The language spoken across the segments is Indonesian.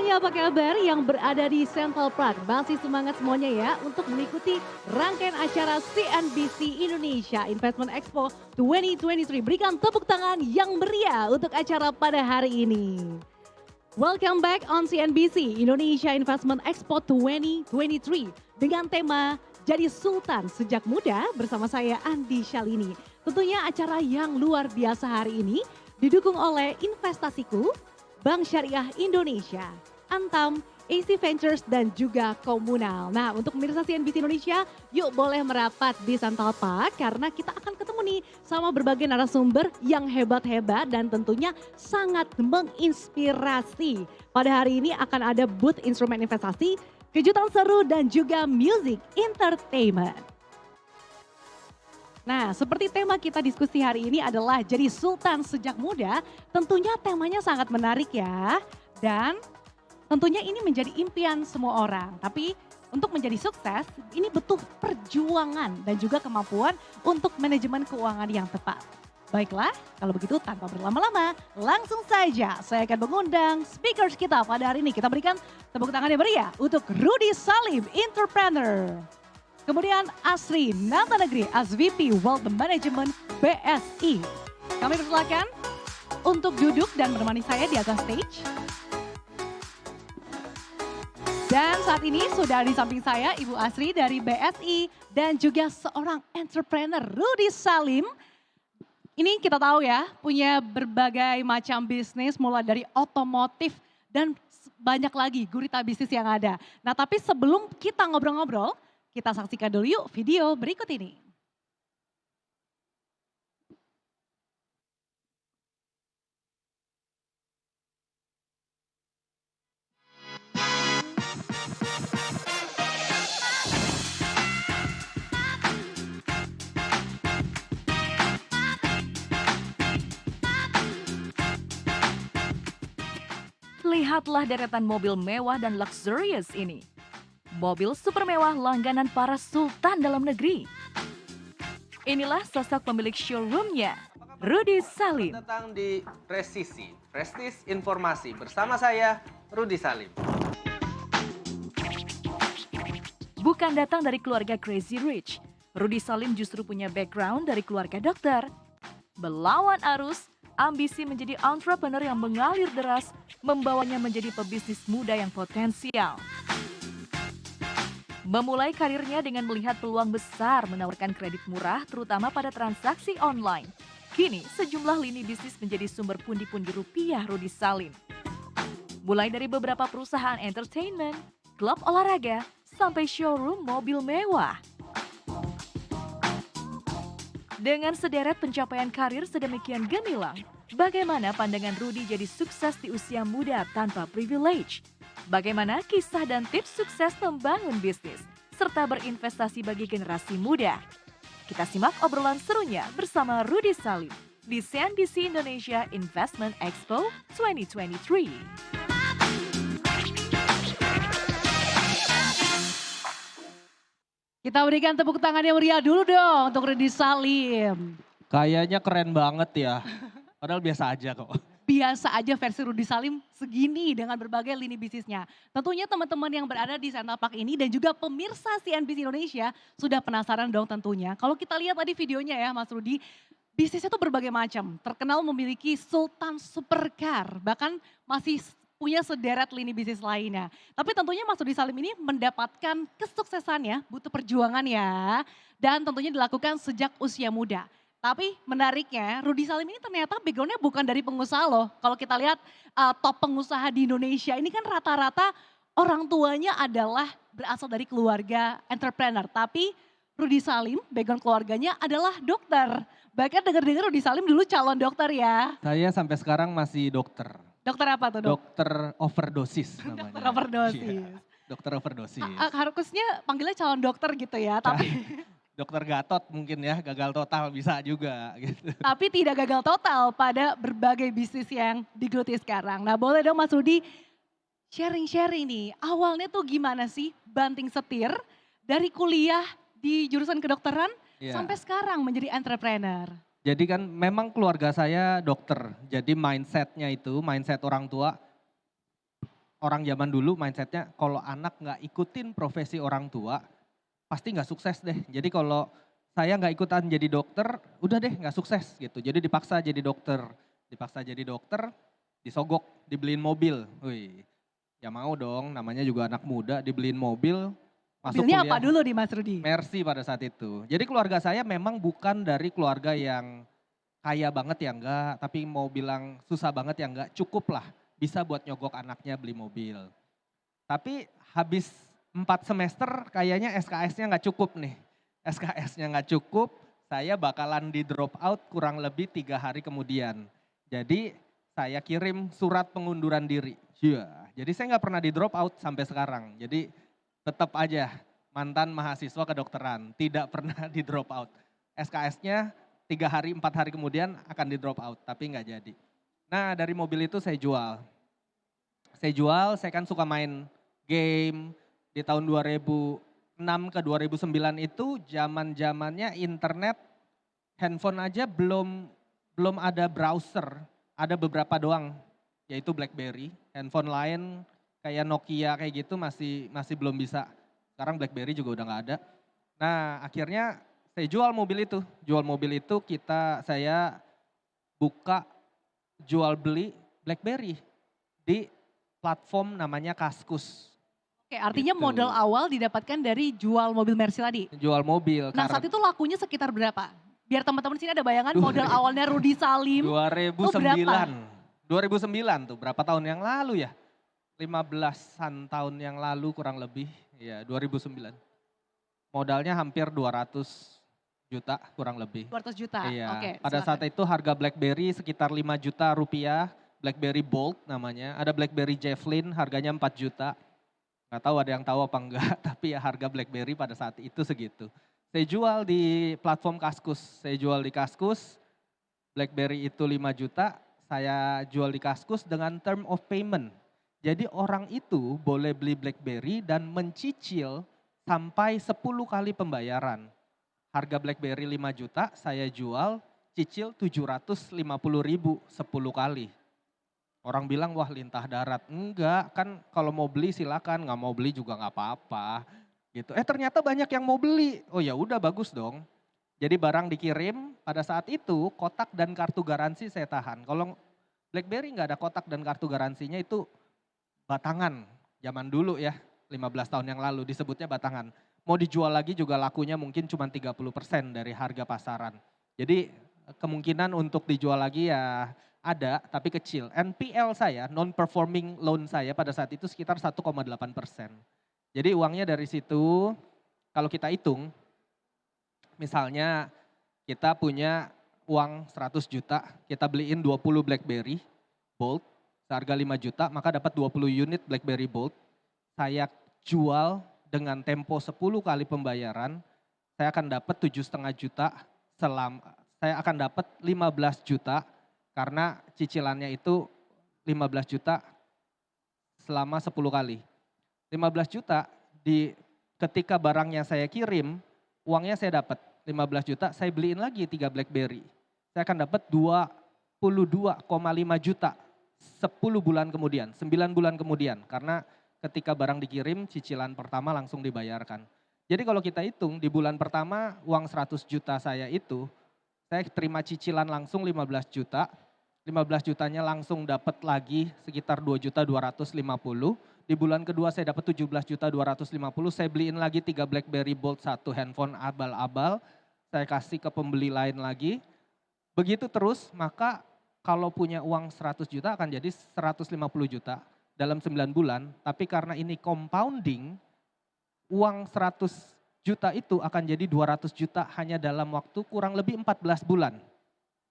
semuanya, apa kabar yang berada di Central Park? Masih semangat semuanya ya untuk mengikuti rangkaian acara CNBC Indonesia Investment Expo 2023. Berikan tepuk tangan yang meriah untuk acara pada hari ini. Welcome back on CNBC Indonesia Investment Expo 2023 dengan tema Jadi Sultan Sejak Muda bersama saya Andi Shalini. Tentunya acara yang luar biasa hari ini didukung oleh Investasiku, Bank Syariah Indonesia, Antam, AC Ventures dan juga Komunal. Nah, untuk pemirsa CNBC Indonesia, yuk boleh merapat di Central Park karena kita akan ketemu nih sama berbagai narasumber yang hebat-hebat dan tentunya sangat menginspirasi. Pada hari ini akan ada booth instrumen investasi, kejutan seru dan juga music entertainment. Nah, seperti tema kita diskusi hari ini adalah jadi sultan sejak muda, tentunya temanya sangat menarik ya. Dan tentunya ini menjadi impian semua orang. Tapi untuk menjadi sukses, ini butuh perjuangan dan juga kemampuan untuk manajemen keuangan yang tepat. Baiklah, kalau begitu tanpa berlama-lama, langsung saja saya akan mengundang speakers kita pada hari ini. Kita berikan tepuk tangan yang meriah untuk Rudy Salim, entrepreneur. Kemudian Asri Nantanegri as VP Wealth Management BSI. Kami persilakan untuk duduk dan menemani saya di atas stage. Dan saat ini sudah di samping saya Ibu Asri dari BSI dan juga seorang entrepreneur Rudy Salim. Ini kita tahu ya punya berbagai macam bisnis mulai dari otomotif dan banyak lagi gurita bisnis yang ada. Nah tapi sebelum kita ngobrol-ngobrol, kita saksikan dulu yuk video berikut ini. Lihatlah deretan mobil mewah dan luxurious ini. Mobil super mewah langganan para sultan dalam negeri. Inilah sosok pemilik showroomnya, Rudy Salim. Selamat datang di Presisi, Prestis Informasi. Bersama saya, Rudy Salim. Bukan datang dari keluarga crazy rich, Rudy Salim justru punya background dari keluarga dokter. Melawan arus, ambisi menjadi entrepreneur yang mengalir deras, membawanya menjadi pebisnis muda yang potensial. Memulai karirnya dengan melihat peluang besar menawarkan kredit murah terutama pada transaksi online. Kini sejumlah lini bisnis menjadi sumber pundi-pundi rupiah Rudy Salim. Mulai dari beberapa perusahaan entertainment, klub olahraga, sampai showroom mobil mewah. Dengan sederet pencapaian karir sedemikian gemilang, bagaimana pandangan Rudy jadi sukses di usia muda tanpa privilege? Bagaimana kisah dan tips sukses membangun bisnis, serta berinvestasi bagi generasi muda? Kita simak obrolan serunya bersama Rudy Salim di CNBC Indonesia Investment Expo 2023. Kita berikan tepuk tangan yang meriah dulu dong untuk Rudy Salim. Kayaknya keren banget ya, padahal biasa aja kok. Biasa aja versi Rudy Salim segini dengan berbagai lini bisnisnya. Tentunya teman-teman yang berada di Central Park ini dan juga pemirsa CNBC Indonesia sudah penasaran dong tentunya. Kalau kita lihat tadi videonya ya Mas Rudy, bisnisnya tuh berbagai macam. Terkenal memiliki Sultan Supercar, bahkan masih punya sederet lini bisnis lainnya. Tapi tentunya Mas Rudy Salim ini mendapatkan kesuksesannya, butuh perjuangan ya. Dan tentunya dilakukan sejak usia muda. Tapi menariknya Rudy Salim ini ternyata backgroundnya bukan dari pengusaha loh. Kalau kita lihat top pengusaha di Indonesia ini kan rata-rata orang tuanya adalah berasal dari keluarga entrepreneur. Tapi Rudy Salim background keluarganya adalah dokter. Bahkan dengar-dengar Rudy Salim dulu calon dokter ya. Saya sampai sekarang masih dokter. Dokter apa tuh dok? Dokter overdosis namanya. Dokter overdosis. Iya, dokter overdosis. Harusnya panggilnya calon dokter gitu ya. Tapi Dokter Gatot mungkin ya, gagal total bisa juga gitu. tapi tidak gagal total pada berbagai bisnis yang digeluti sekarang. Nah boleh dong Mas Rudy sharing-sharing nih, awalnya tuh gimana sih banting setir dari kuliah di jurusan kedokteran Iya. sampai sekarang menjadi entrepreneur? Jadi kan memang keluarga saya dokter, jadi mindsetnya itu, mindset orang tua orang zaman dulu mindsetnya kalau anak nggak ikutin profesi orang tua, pasti nggak sukses deh. Jadi kalau saya nggak ikutan jadi dokter, udah deh nggak sukses gitu. Jadi dipaksa jadi dokter, disogok, dibeliin mobil. Wih, ya mau dong, namanya juga anak muda, dibeliin mobil, masuk Mobilnya apa kuliah. dulu nih Mas Rudi? Mercy pada saat itu. Jadi keluarga saya memang bukan dari keluarga yang kaya banget ya enggak, tapi mau bilang susah banget ya enggak, cukup lah bisa buat nyogok anaknya beli mobil. Tapi habis 4 semester kayaknya SKS-nya nggak cukup nih. SKS-nya nggak cukup, saya bakalan di drop out kurang lebih 3 hari kemudian. Jadi saya kirim surat pengunduran diri. Iya, jadi saya nggak pernah di drop out sampai sekarang. Jadi tetap aja mantan mahasiswa kedokteran, tidak pernah di drop out. SKS-nya 3 hari, 4 hari kemudian akan di drop out, tapi nggak jadi. Nah dari mobil itu saya jual. Saya kan suka main game di tahun 2006 ke 2009 itu zaman-zamannya internet, handphone aja belum ada browser, ada beberapa doang, yaitu BlackBerry. Handphone lain kayak Nokia kayak gitu masih belum bisa. Sekarang BlackBerry juga udah nggak ada. Nah akhirnya saya jual mobil itu. Saya buka jual beli BlackBerry di platform namanya Kaskus. Oke, artinya Gitu. modal awal didapatkan dari jual mobil Mercy tadi. Jual mobil. Nah saat itu lakunya sekitar berapa? Biar teman-teman sini ada bayangan modal Duh. awalnya Rudi Salim. 2009. 2009 tuh berapa tahun yang lalu ya? 15-an tahun yang lalu kurang lebih. Ya 2009. Modalnya hampir 200 juta kurang lebih. 200 juta, Iya, oke. pada silakan. saat itu harga BlackBerry sekitar 5 juta rupiah. BlackBerry Bold namanya. Ada BlackBerry Javelin harganya 4 juta. Nggak tahu ada yang tahu apa enggak, tapi ya harga BlackBerry pada saat itu segitu. Saya jual di platform Kaskus. BlackBerry itu 5 juta, saya jual di Kaskus dengan term of payment. Jadi orang itu boleh beli BlackBerry dan mencicil sampai 10 kali pembayaran. Harga BlackBerry 5 juta, saya jual cicil 750.000 10 kali. Orang bilang wah lintah darat. Enggak, kan kalau mau beli silakan, nggak mau beli juga nggak apa-apa. Gitu. Ternyata banyak yang mau beli. Oh ya udah bagus dong. Jadi barang dikirim, pada saat itu kotak dan kartu garansi saya tahan. Kalau BlackBerry nggak ada kotak dan kartu garansinya itu batangan. Zaman dulu ya, 15 tahun yang lalu disebutnya batangan. Mau dijual lagi juga lakunya mungkin cuma 30% dari harga pasaran. Jadi kemungkinan untuk dijual lagi ya ada, tapi kecil. NPL saya, non-performing loan saya pada saat itu sekitar 1,8%. Jadi uangnya dari situ, kalau kita hitung, misalnya kita punya uang 100 juta, kita beliin 20 BlackBerry Bold, seharga 5 juta, maka dapat 20 unit BlackBerry Bold. Saya jual dengan tempo 10 kali pembayaran, saya akan dapat 7,5 juta, saya akan dapat 15 juta, karena cicilannya itu 15 juta selama 10 kali. 15 juta ketika barangnya saya kirim, uangnya saya dapat 15 juta, saya beliin lagi 3 BlackBerry. Saya akan dapat 22,5 juta 10 bulan kemudian, 9 bulan kemudian. Karena ketika barang dikirim, cicilan pertama langsung dibayarkan. Jadi kalau kita hitung di bulan pertama uang 100 juta saya itu, saya terima cicilan langsung 15 juta. 15 jutanya langsung dapat lagi sekitar 2.250. Di bulan kedua saya dapat 17.250, saya beliin lagi 3 BlackBerry Bold, 1 handphone abal-abal, saya kasih ke pembeli lain lagi. Begitu terus, maka kalau punya uang 100 juta akan jadi 150 juta dalam 9 bulan, tapi karena ini compounding, uang 100 juta itu akan jadi 200 juta hanya dalam waktu kurang lebih 14 bulan.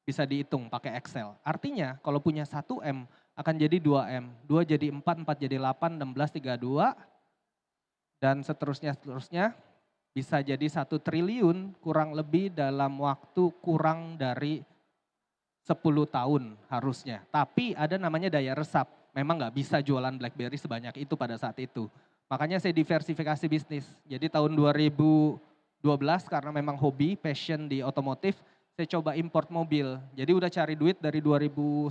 Bisa dihitung pakai Excel. Artinya kalau punya 1M akan jadi 2M. 2 jadi 4, 4 jadi 8, 16, 32. Dan seterusnya bisa jadi 1 triliun kurang lebih dalam waktu kurang dari 10 tahun harusnya. Tapi ada namanya daya resap. Memang nggak bisa jualan BlackBerry sebanyak itu pada saat itu. Makanya saya diversifikasi bisnis. Jadi tahun 2012 karena memang hobi, passion di otomotif, saya coba import mobil. Jadi udah cari duit dari 2009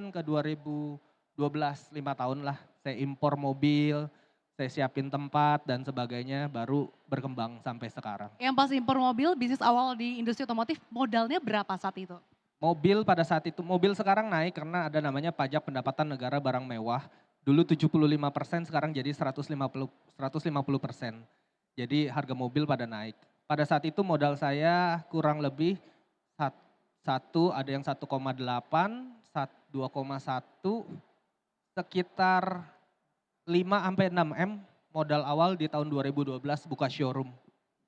ke 2012, 5 tahun lah Saya impor mobil, saya siapin tempat dan sebagainya, baru berkembang sampai sekarang. Yang pas impor mobil, bisnis awal di industri otomotif, modalnya berapa saat itu? Mobil pada saat itu, mobil sekarang naik karena ada namanya pajak pendapatan negara barang mewah. Dulu 75%, sekarang jadi 150%. Jadi harga mobil pada naik. Pada saat itu modal saya kurang lebih ada yang 1,8, 2,1, sekitar 5 sampai 6 M modal awal di tahun 2012 buka showroom.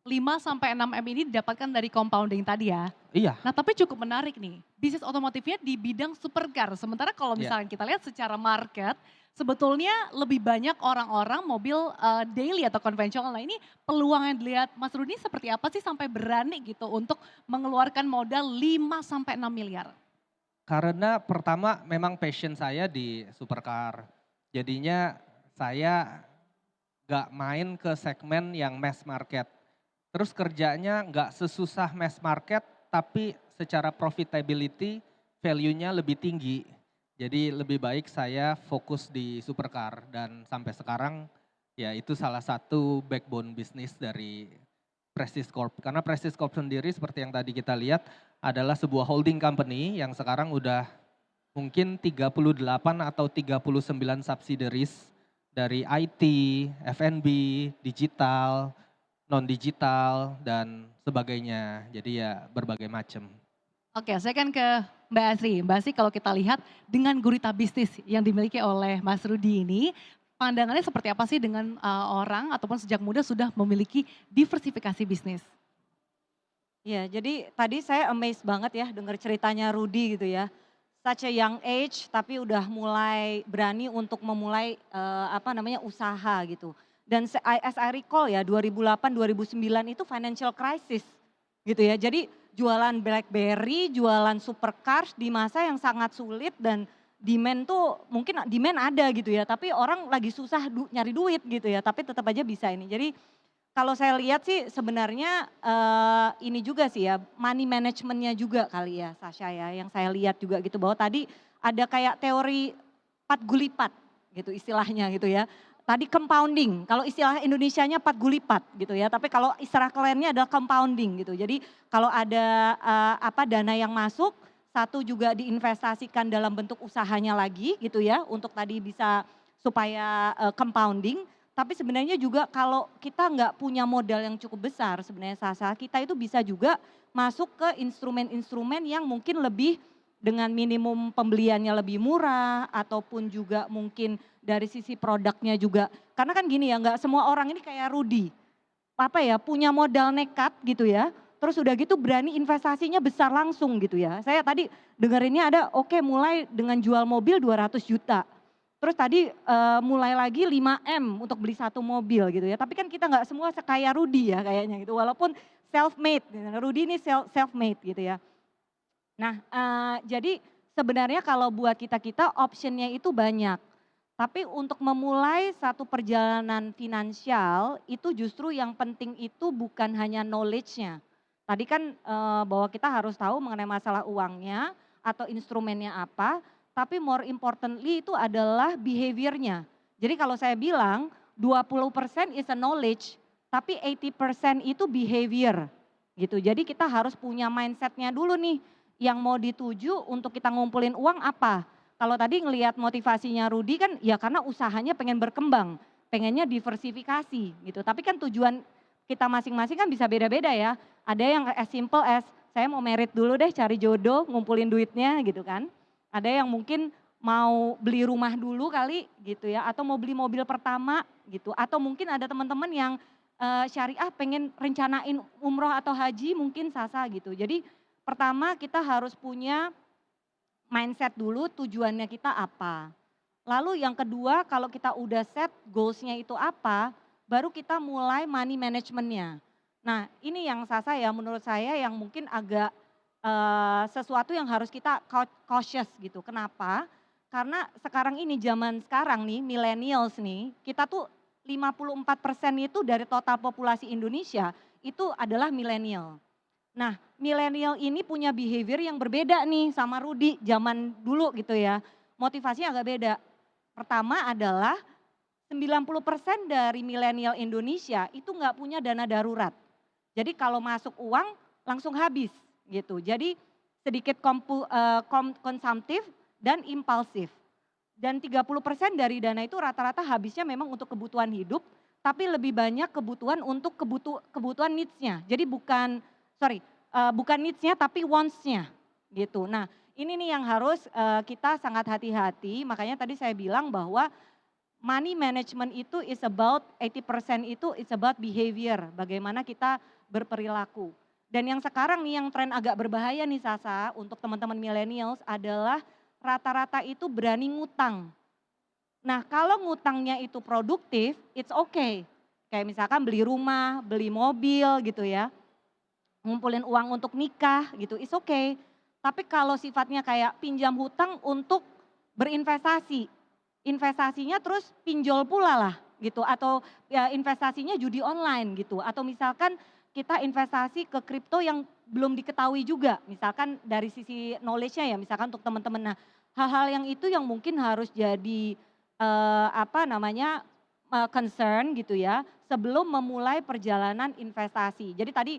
5 sampai 6 M ini didapatkan dari compounding tadi ya. Iya. Nah tapi cukup menarik nih, bisnis otomotifnya di bidang supercar. Sementara kalau misalnya kita lihat secara market, sebetulnya lebih banyak orang-orang mobil daily atau konvensional. Nah ini peluang yang dilihat Mas Rudi seperti apa sih sampai berani gitu untuk mengeluarkan modal 5 sampai 6 miliar? Karena pertama memang passion saya di supercar. Jadinya saya gak main ke segmen yang mass market. Terus kerjanya nggak sesusah mass market, tapi secara profitability value-nya lebih tinggi. Jadi lebih baik saya fokus di supercar dan sampai sekarang ya itu salah satu backbone bisnis dari Prestige Corp. Karena Prestige Corp sendiri seperti yang tadi kita lihat adalah sebuah holding company yang sekarang udah mungkin 38 atau 39 subsidiaries dari IT, F&B, digital, non-digital dan sebagainya. Jadi ya berbagai macam. Oke, saya kan ke Mbak Asri. Mbak Asri kalau kita lihat dengan gurita bisnis yang dimiliki oleh Mas Rudi ini, pandangannya seperti apa sih dengan orang ataupun sejak muda sudah memiliki diversifikasi bisnis? Ya, jadi tadi saya amazed banget ya dengar ceritanya Rudy gitu ya. Such a young age tapi udah mulai berani untuk memulai usaha gitu. Dan as I recall ya 2008 2009 itu financial crisis gitu ya. Jadi jualan BlackBerry, jualan supercars di masa yang sangat sulit dan demand tuh mungkin demand ada gitu ya, tapi orang lagi susah nyari duit gitu ya, tapi tetap aja bisa ini. Jadi kalau saya lihat sih sebenarnya ini juga sih ya, money managementnya juga kali ya Sasha ya, yang saya lihat juga gitu bahwa tadi ada kayak teori 4 gulipat gitu istilahnya gitu ya. Tadi compounding, kalau istilah Indonesianya 4 gulipat gitu ya, tapi kalau istilah kerennya adalah compounding gitu. Jadi kalau ada dana yang masuk, satu juga diinvestasikan dalam bentuk usahanya lagi gitu ya, untuk tadi bisa supaya compounding. Tapi sebenarnya juga kalau kita nggak punya modal yang cukup besar sebenarnya Sasa, kita itu bisa juga masuk ke instrumen-instrumen yang mungkin lebih dengan minimum pembeliannya lebih murah ataupun juga mungkin dari sisi produknya juga. Karena kan gini ya, nggak semua orang ini kayak Rudy. Punya modal nekat gitu ya. Terus udah gitu berani investasinya besar langsung gitu ya. Saya tadi dengerinnya ada mulai dengan jual mobil 200 juta. Terus tadi mulai lagi 5M untuk beli satu mobil gitu ya. Tapi kan kita nggak semua sekaya Rudy ya kayaknya gitu. Walaupun self-made, Rudy ini self-made gitu ya. Nah jadi sebenarnya kalau buat kita optionnya itu banyak. Tapi untuk memulai satu perjalanan finansial itu justru yang penting itu bukan hanya knowledge-nya. Tadi kan bahwa kita harus tahu mengenai masalah uangnya atau instrumennya apa, tapi more importantly itu adalah behavior-nya. Jadi kalau saya bilang 20% is a knowledge, tapi 80% itu behavior gitu. Jadi kita harus punya mindset-nya dulu nih, yang mau dituju untuk kita ngumpulin uang apa. Kalau tadi ngelihat motivasinya Rudy kan ya karena usahanya pengen berkembang, pengennya diversifikasi gitu. Tapi kan tujuan kita masing-masing kan bisa beda-beda ya. Ada yang as simple as saya mau merit dulu deh cari jodoh, ngumpulin duitnya gitu kan. Ada yang mungkin mau beli rumah dulu kali gitu ya, atau mau beli mobil pertama gitu. Atau mungkin ada teman-teman yang syariah pengen rencanain umroh atau haji mungkin Sasa gitu. Jadi pertama kita harus punya mindset dulu tujuannya kita apa. Lalu yang kedua kalau kita udah set goalsnya itu apa, baru kita mulai money managementnya. Nah ini yang Sasa ya menurut saya yang mungkin agak sesuatu yang harus kita cautious gitu. Kenapa? Karena sekarang ini zaman sekarang nih millennials nih, kita tuh 54% itu dari total populasi Indonesia itu adalah milenial. Nah milenial ini punya behavior yang berbeda nih sama Rudy zaman dulu gitu ya. Motivasinya agak beda. Pertama adalah 90% dari milenial Indonesia itu nggak punya dana darurat. Jadi kalau masuk uang langsung habis gitu. Jadi sedikit konsumtif dan impulsif. Dan 30% dari dana itu rata-rata habisnya memang untuk kebutuhan hidup, tapi lebih banyak kebutuhan untuk kebutuhan needs-nya. Jadi bukan needs-nya tapi wants-nya gitu. Nah ini nih yang harus kita sangat hati-hati, makanya tadi saya bilang bahwa money management itu is about 80% itu it's about behavior, bagaimana kita berperilaku. Dan yang sekarang nih yang tren agak berbahaya nih Sasa untuk teman-teman millennials adalah rata-rata itu berani ngutang. Nah kalau ngutangnya itu produktif, it's okay. Kayak misalkan beli rumah, beli mobil gitu ya, ngumpulin uang untuk nikah gitu, it's okay. Tapi kalau sifatnya kayak pinjam hutang untuk berinvestasi, investasinya terus pinjol pula lah gitu, atau ya investasinya judi online gitu, atau misalkan kita investasi ke kripto yang belum diketahui juga, misalkan dari sisi knowledge-nya ya, misalkan untuk teman-teman. Nah hal-hal yang itu yang mungkin harus jadi concern gitu ya sebelum memulai perjalanan investasi. Jadi tadi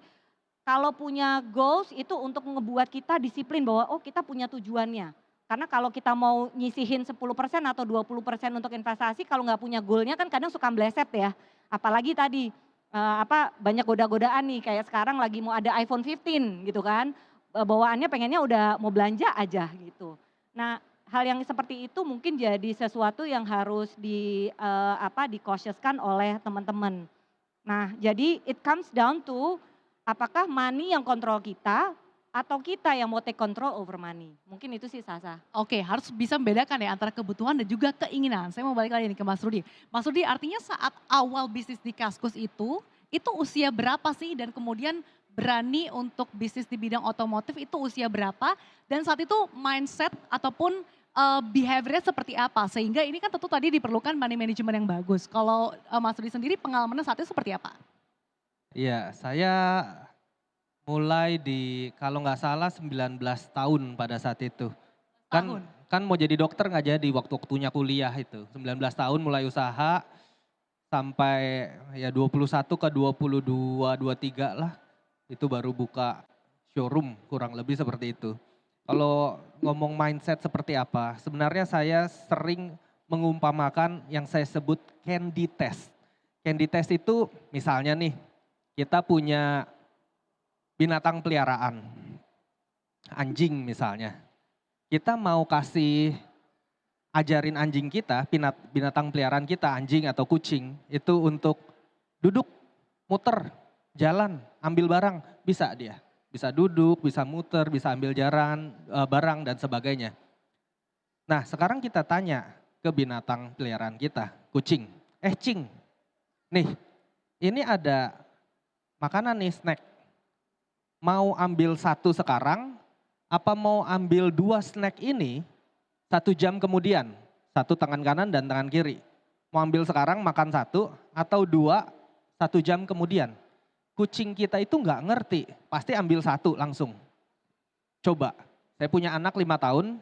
kalau punya goals itu untuk ngebuat kita disiplin bahwa oh kita punya tujuannya. Karena kalau kita mau nyisihin 10% atau 20% untuk investasi kalau nggak punya goalnya kan kadang suka meleset ya. Apalagi tadi banyak goda-godaan nih kayak sekarang lagi mau ada iPhone 15 gitu kan. Bawaannya pengennya udah mau belanja aja gitu. Nah hal yang seperti itu mungkin jadi sesuatu yang harus di-cautiouskan oleh teman-teman. Nah jadi it comes down to apakah money yang kontrol kita atau kita yang mau take control over money. Mungkin itu sih Sasa. Oke, harus bisa membedakan ya antara kebutuhan dan juga keinginan. Saya mau balik lagi nih ke Mas Rudi. Mas Rudi artinya saat awal bisnis di Kaskus itu usia berapa sih dan kemudian berani untuk bisnis di bidang otomotif itu usia berapa? Dan saat itu mindset ataupun behaviornya seperti apa? Sehingga ini kan tentu tadi diperlukan money management yang bagus. Kalau Mas Rudi sendiri pengalamannya saat itu seperti apa? Iya, saya mulai kalau nggak salah 19 tahun pada saat itu. Tahun. Kan mau jadi dokter nggak jadi waktunya kuliah itu. 19 tahun mulai usaha sampai ya 21 ke 22, 23 lah. Itu baru buka showroom kurang lebih seperti itu. Kalau ngomong mindset seperti apa, sebenarnya saya sering mengumpamakan yang saya sebut candy test. Candy test itu misalnya nih, kita punya binatang peliharaan, anjing misalnya. Kita mau ajarin anjing kita, binatang peliharaan kita, anjing atau kucing, itu untuk duduk, muter, jalan, ambil barang, bisa dia. Bisa duduk, bisa muter, bisa ambil barang dan sebagainya. Nah sekarang kita tanya ke binatang peliharaan kita, kucing. Cing, nih ini ada makanan nih, snack. Mau ambil satu sekarang, apa mau ambil 2 snack ini 1 jam kemudian? Satu tangan kanan dan tangan kiri. Mau ambil sekarang makan 1 atau 2 1 jam kemudian? Kucing kita itu nggak ngerti, pasti ambil 1 langsung. Coba, saya punya anak 5 tahun,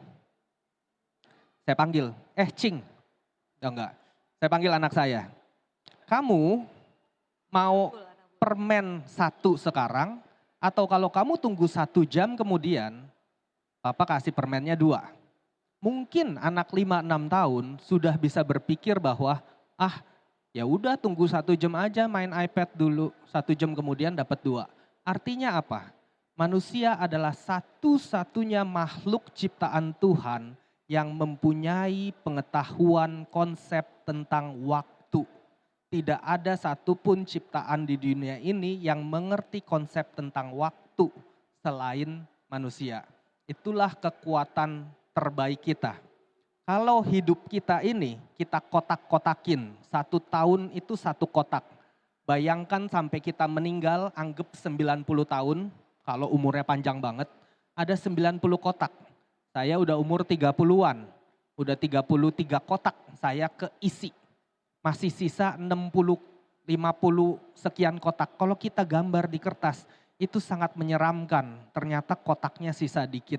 saya panggil, Cing. Enggak, saya panggil anak saya. Kamu mau permen 1 sekarang, atau kalau kamu tunggu 1 jam kemudian, Papa kasih permennya 2. Mungkin anak 5-6 tahun sudah bisa berpikir bahwa, ya udah tunggu 1 jam aja main iPad dulu, 1 jam kemudian dapat 2. Artinya apa? Manusia adalah satu-satunya makhluk ciptaan Tuhan yang mempunyai pengetahuan konsep tentang waktu. Tidak ada satupun ciptaan di dunia ini yang mengerti konsep tentang waktu selain manusia. Itulah kekuatan terbaik kita. Kalau hidup kita ini kita kotak-kotakin, 1 tahun itu 1 kotak. Bayangkan sampai kita meninggal, anggap 90 tahun, kalau umurnya panjang banget, ada 90 kotak. Saya udah umur 30-an, udah 33 kotak saya keisi. Masih sisa 60, 50 sekian kotak. Kalau kita gambar di kertas, itu sangat menyeramkan. Ternyata kotaknya sisa dikit.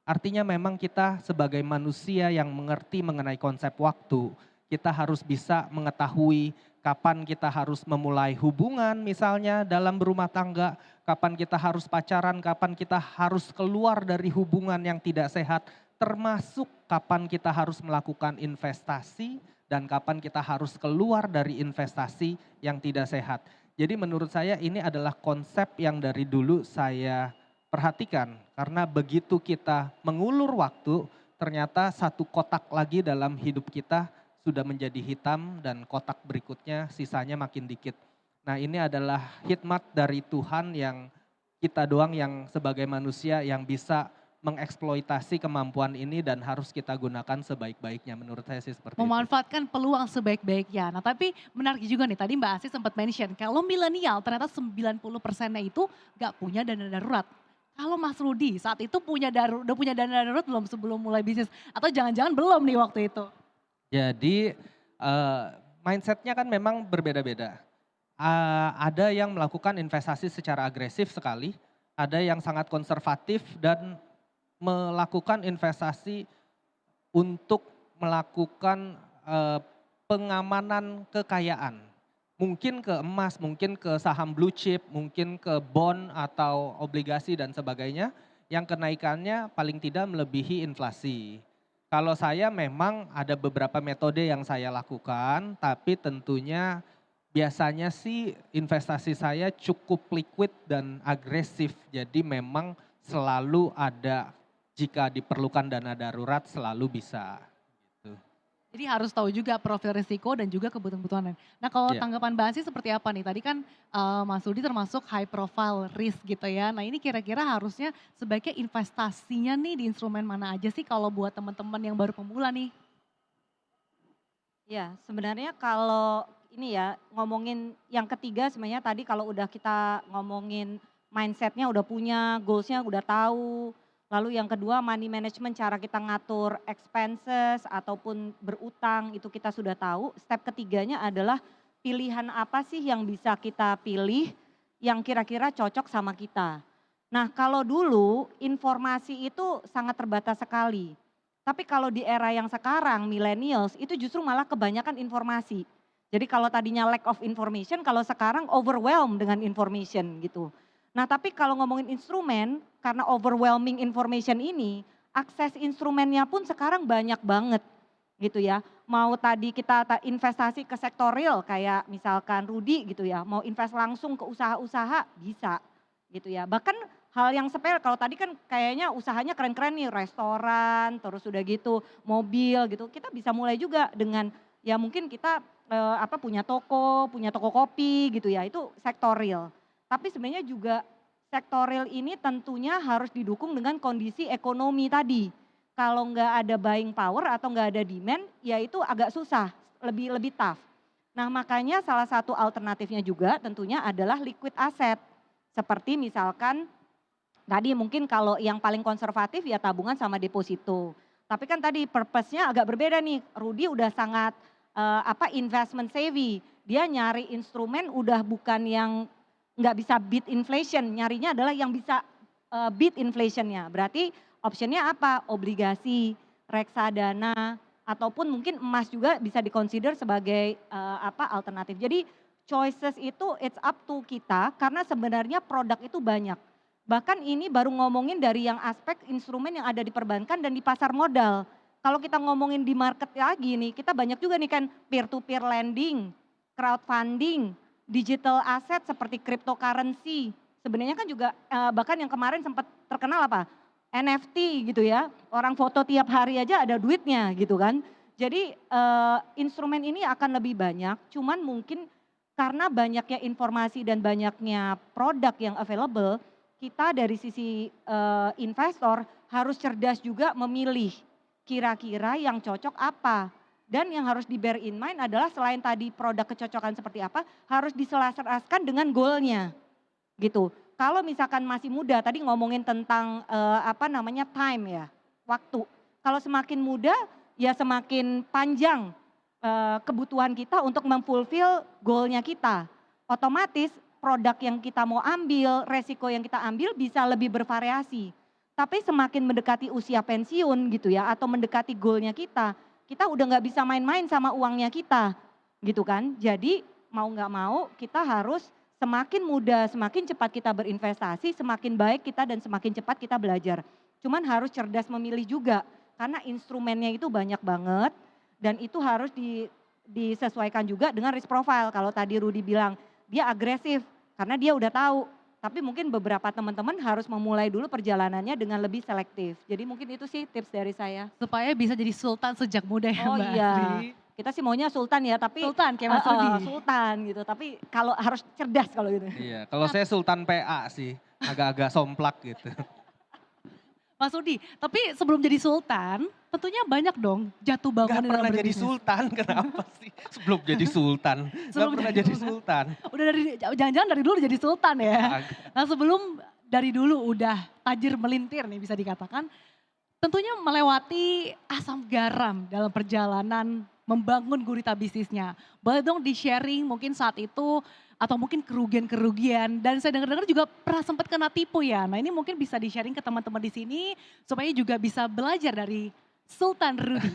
Artinya memang kita sebagai manusia yang mengerti mengenai konsep waktu, kita harus bisa mengetahui kapan kita harus memulai hubungan misalnya dalam berumah tangga, kapan kita harus pacaran, kapan kita harus keluar dari hubungan yang tidak sehat, termasuk kapan kita harus melakukan investasi dan kapan kita harus keluar dari investasi yang tidak sehat. Jadi menurut saya ini adalah konsep yang dari dulu saya perhatikan, karena begitu kita mengulur waktu, ternyata satu kotak lagi dalam hidup kita sudah menjadi hitam dan kotak berikutnya sisanya makin dikit. Nah ini adalah hikmat dari Tuhan yang kita doang yang sebagai manusia yang bisa mengeksploitasi kemampuan ini dan harus kita gunakan sebaik-baiknya. Menurut saya sih seperti itu. Memanfaatkan peluang sebaik-baiknya. Nah tapi menarik juga nih, tadi Mbak Asih sempat mention, kalau milenial ternyata 90%-nya itu gak punya dana darurat. Kalau Mas Rudi saat itu udah punya dana darurat belum sebelum mulai bisnis? Atau jangan-jangan belum nih waktu itu? Jadi mindsetnya kan memang berbeda-beda. Ada yang melakukan investasi secara agresif sekali, ada yang sangat konservatif dan melakukan investasi untuk melakukan pengamanan kekayaan. Mungkin ke emas, mungkin ke saham blue chip, mungkin ke bond atau obligasi dan sebagainya yang kenaikannya paling tidak melebihi inflasi. Kalau saya memang ada beberapa metode yang saya lakukan, tapi tentunya biasanya sih investasi saya cukup liquid dan agresif. Jadi memang selalu ada, jika diperlukan dana darurat selalu bisa. Gitu. Jadi harus tahu juga profil risiko dan juga kebutuhan-kebutuhan lain. Nah kalau Iya. tanggapan Mbak Asih seperti apa nih? Tadi kan Mas Rudi termasuk high profile risk gitu ya. Nah ini kira-kira harusnya sebaiknya investasinya nih di instrumen mana aja sih kalau buat teman-teman yang baru pemula nih? Ya, sebenarnya kalau ini ya ngomongin yang ketiga sebenarnya tadi kalau udah kita ngomongin mindsetnya udah punya, goalsnya udah tahu. Lalu yang kedua money management cara kita ngatur expenses ataupun berutang itu kita sudah tahu. Step ketiganya adalah pilihan apa sih yang bisa kita pilih yang kira-kira cocok sama kita. Nah kalau dulu informasi itu sangat terbatas sekali. Tapi kalau di era yang sekarang, millennials itu justru malah kebanyakan informasi. Jadi kalau tadinya lack of information, kalau sekarang overwhelmed dengan information gitu. Nah tapi kalau ngomongin instrumen, karena overwhelming information ini, akses instrumennya pun sekarang banyak banget gitu ya. Mau tadi kita investasi ke sektor real kayak misalkan Rudi gitu ya, mau invest langsung ke usaha-usaha bisa gitu ya. Bahkan hal yang sepele, kalau tadi kan kayaknya usahanya keren-keren nih, restoran, terus udah gitu mobil gitu. Kita bisa mulai juga dengan ya mungkin kita punya toko kopi gitu ya, itu sektor real. Tapi sebenarnya juga sektor real ini tentunya harus didukung dengan kondisi ekonomi tadi. Kalau nggak ada buying power atau nggak ada demand, ya itu agak susah, lebih tough. Nah makanya salah satu alternatifnya juga tentunya adalah liquid asset. Seperti misalkan tadi mungkin kalau yang paling konservatif ya tabungan sama deposito. Tapi kan tadi purpose-nya agak berbeda nih. Rudi udah sangat investment savvy. Dia nyari instrumen udah bukan yang nggak bisa beat inflation. Nyarinya adalah yang bisa beat inflationnya. Berarti optionnya apa? Obligasi, reksadana, ataupun mungkin emas juga bisa dikonsider sebagai alternatif. Jadi choices itu it's up to kita karena sebenarnya produk itu banyak. Bahkan ini baru ngomongin dari yang aspek instrumen yang ada di perbankan dan di pasar modal. Kalau kita ngomongin di market lagi nih, kita banyak juga nih kan peer-to-peer lending, crowdfunding, digital asset seperti cryptocurrency. Sebenarnya kan juga bahkan yang kemarin sempat terkenal apa? NFT gitu ya, orang foto tiap hari aja ada duitnya gitu kan. Jadi instrumen ini akan lebih banyak, cuman mungkin karena banyaknya informasi dan banyaknya produk yang available, kita dari sisi investor harus cerdas juga memilih kira-kira yang cocok apa. Dan yang harus di bear in mind adalah selain tadi produk kecocokan seperti apa, harus diselaraskan dengan goalnya gitu. Kalau misalkan masih muda, tadi ngomongin tentang time ya, waktu. Kalau semakin muda ya semakin panjang kebutuhan kita untuk memfulfill goalnya kita. Otomatis produk yang kita mau ambil, resiko yang kita ambil bisa lebih bervariasi. Tapi semakin mendekati usia pensiun gitu ya, atau mendekati goalnya kita udah nggak bisa main-main sama uangnya kita, gitu kan. Jadi mau nggak mau kita harus semakin muda, semakin cepat kita berinvestasi, semakin baik kita dan semakin cepat kita belajar. Cuman harus cerdas memilih juga, karena instrumennya itu banyak banget dan itu harus disesuaikan juga dengan risk profile. Kalau tadi Rudy bilang dia agresif karena dia udah tahu. Tapi mungkin beberapa teman-teman harus memulai dulu perjalanannya dengan lebih selektif. Jadi mungkin itu sih tips dari saya. Supaya bisa jadi sultan sejak muda ya Oh Mbak iya, Asri. kita sih maunya sultan ya, tapi Sultan kayak Mas Rudi. sultan gitu. Tapi kalau harus cerdas kalau gitu. Iya, kalau saya Sultan PA sih, agak-agak somplak gitu. Mas Rudi, tapi sebelum jadi sultan, tentunya banyak dong jatuh Gak bangun dalam pernah jadi berbisnis. sultan, kenapa sih? Sebelum jadi sultan, gak Sebelum pernah jadi jadi sultan. Udah dari jangan-jangan dari dulu jadi sultan ya. Agak. Nah sebelum dari dulu udah tajir melintir nih bisa dikatakan, tentunya melewati asam garam dalam perjalanan membangun gurita bisnisnya. Boleh dong di-sharing mungkin saat itu atau mungkin kerugian-kerugian dan saya dengar-dengar juga pernah sempat kena tipu ya. Nah ini mungkin bisa di-sharing ke teman-teman di sini supaya juga bisa belajar dari Sultan Rudy.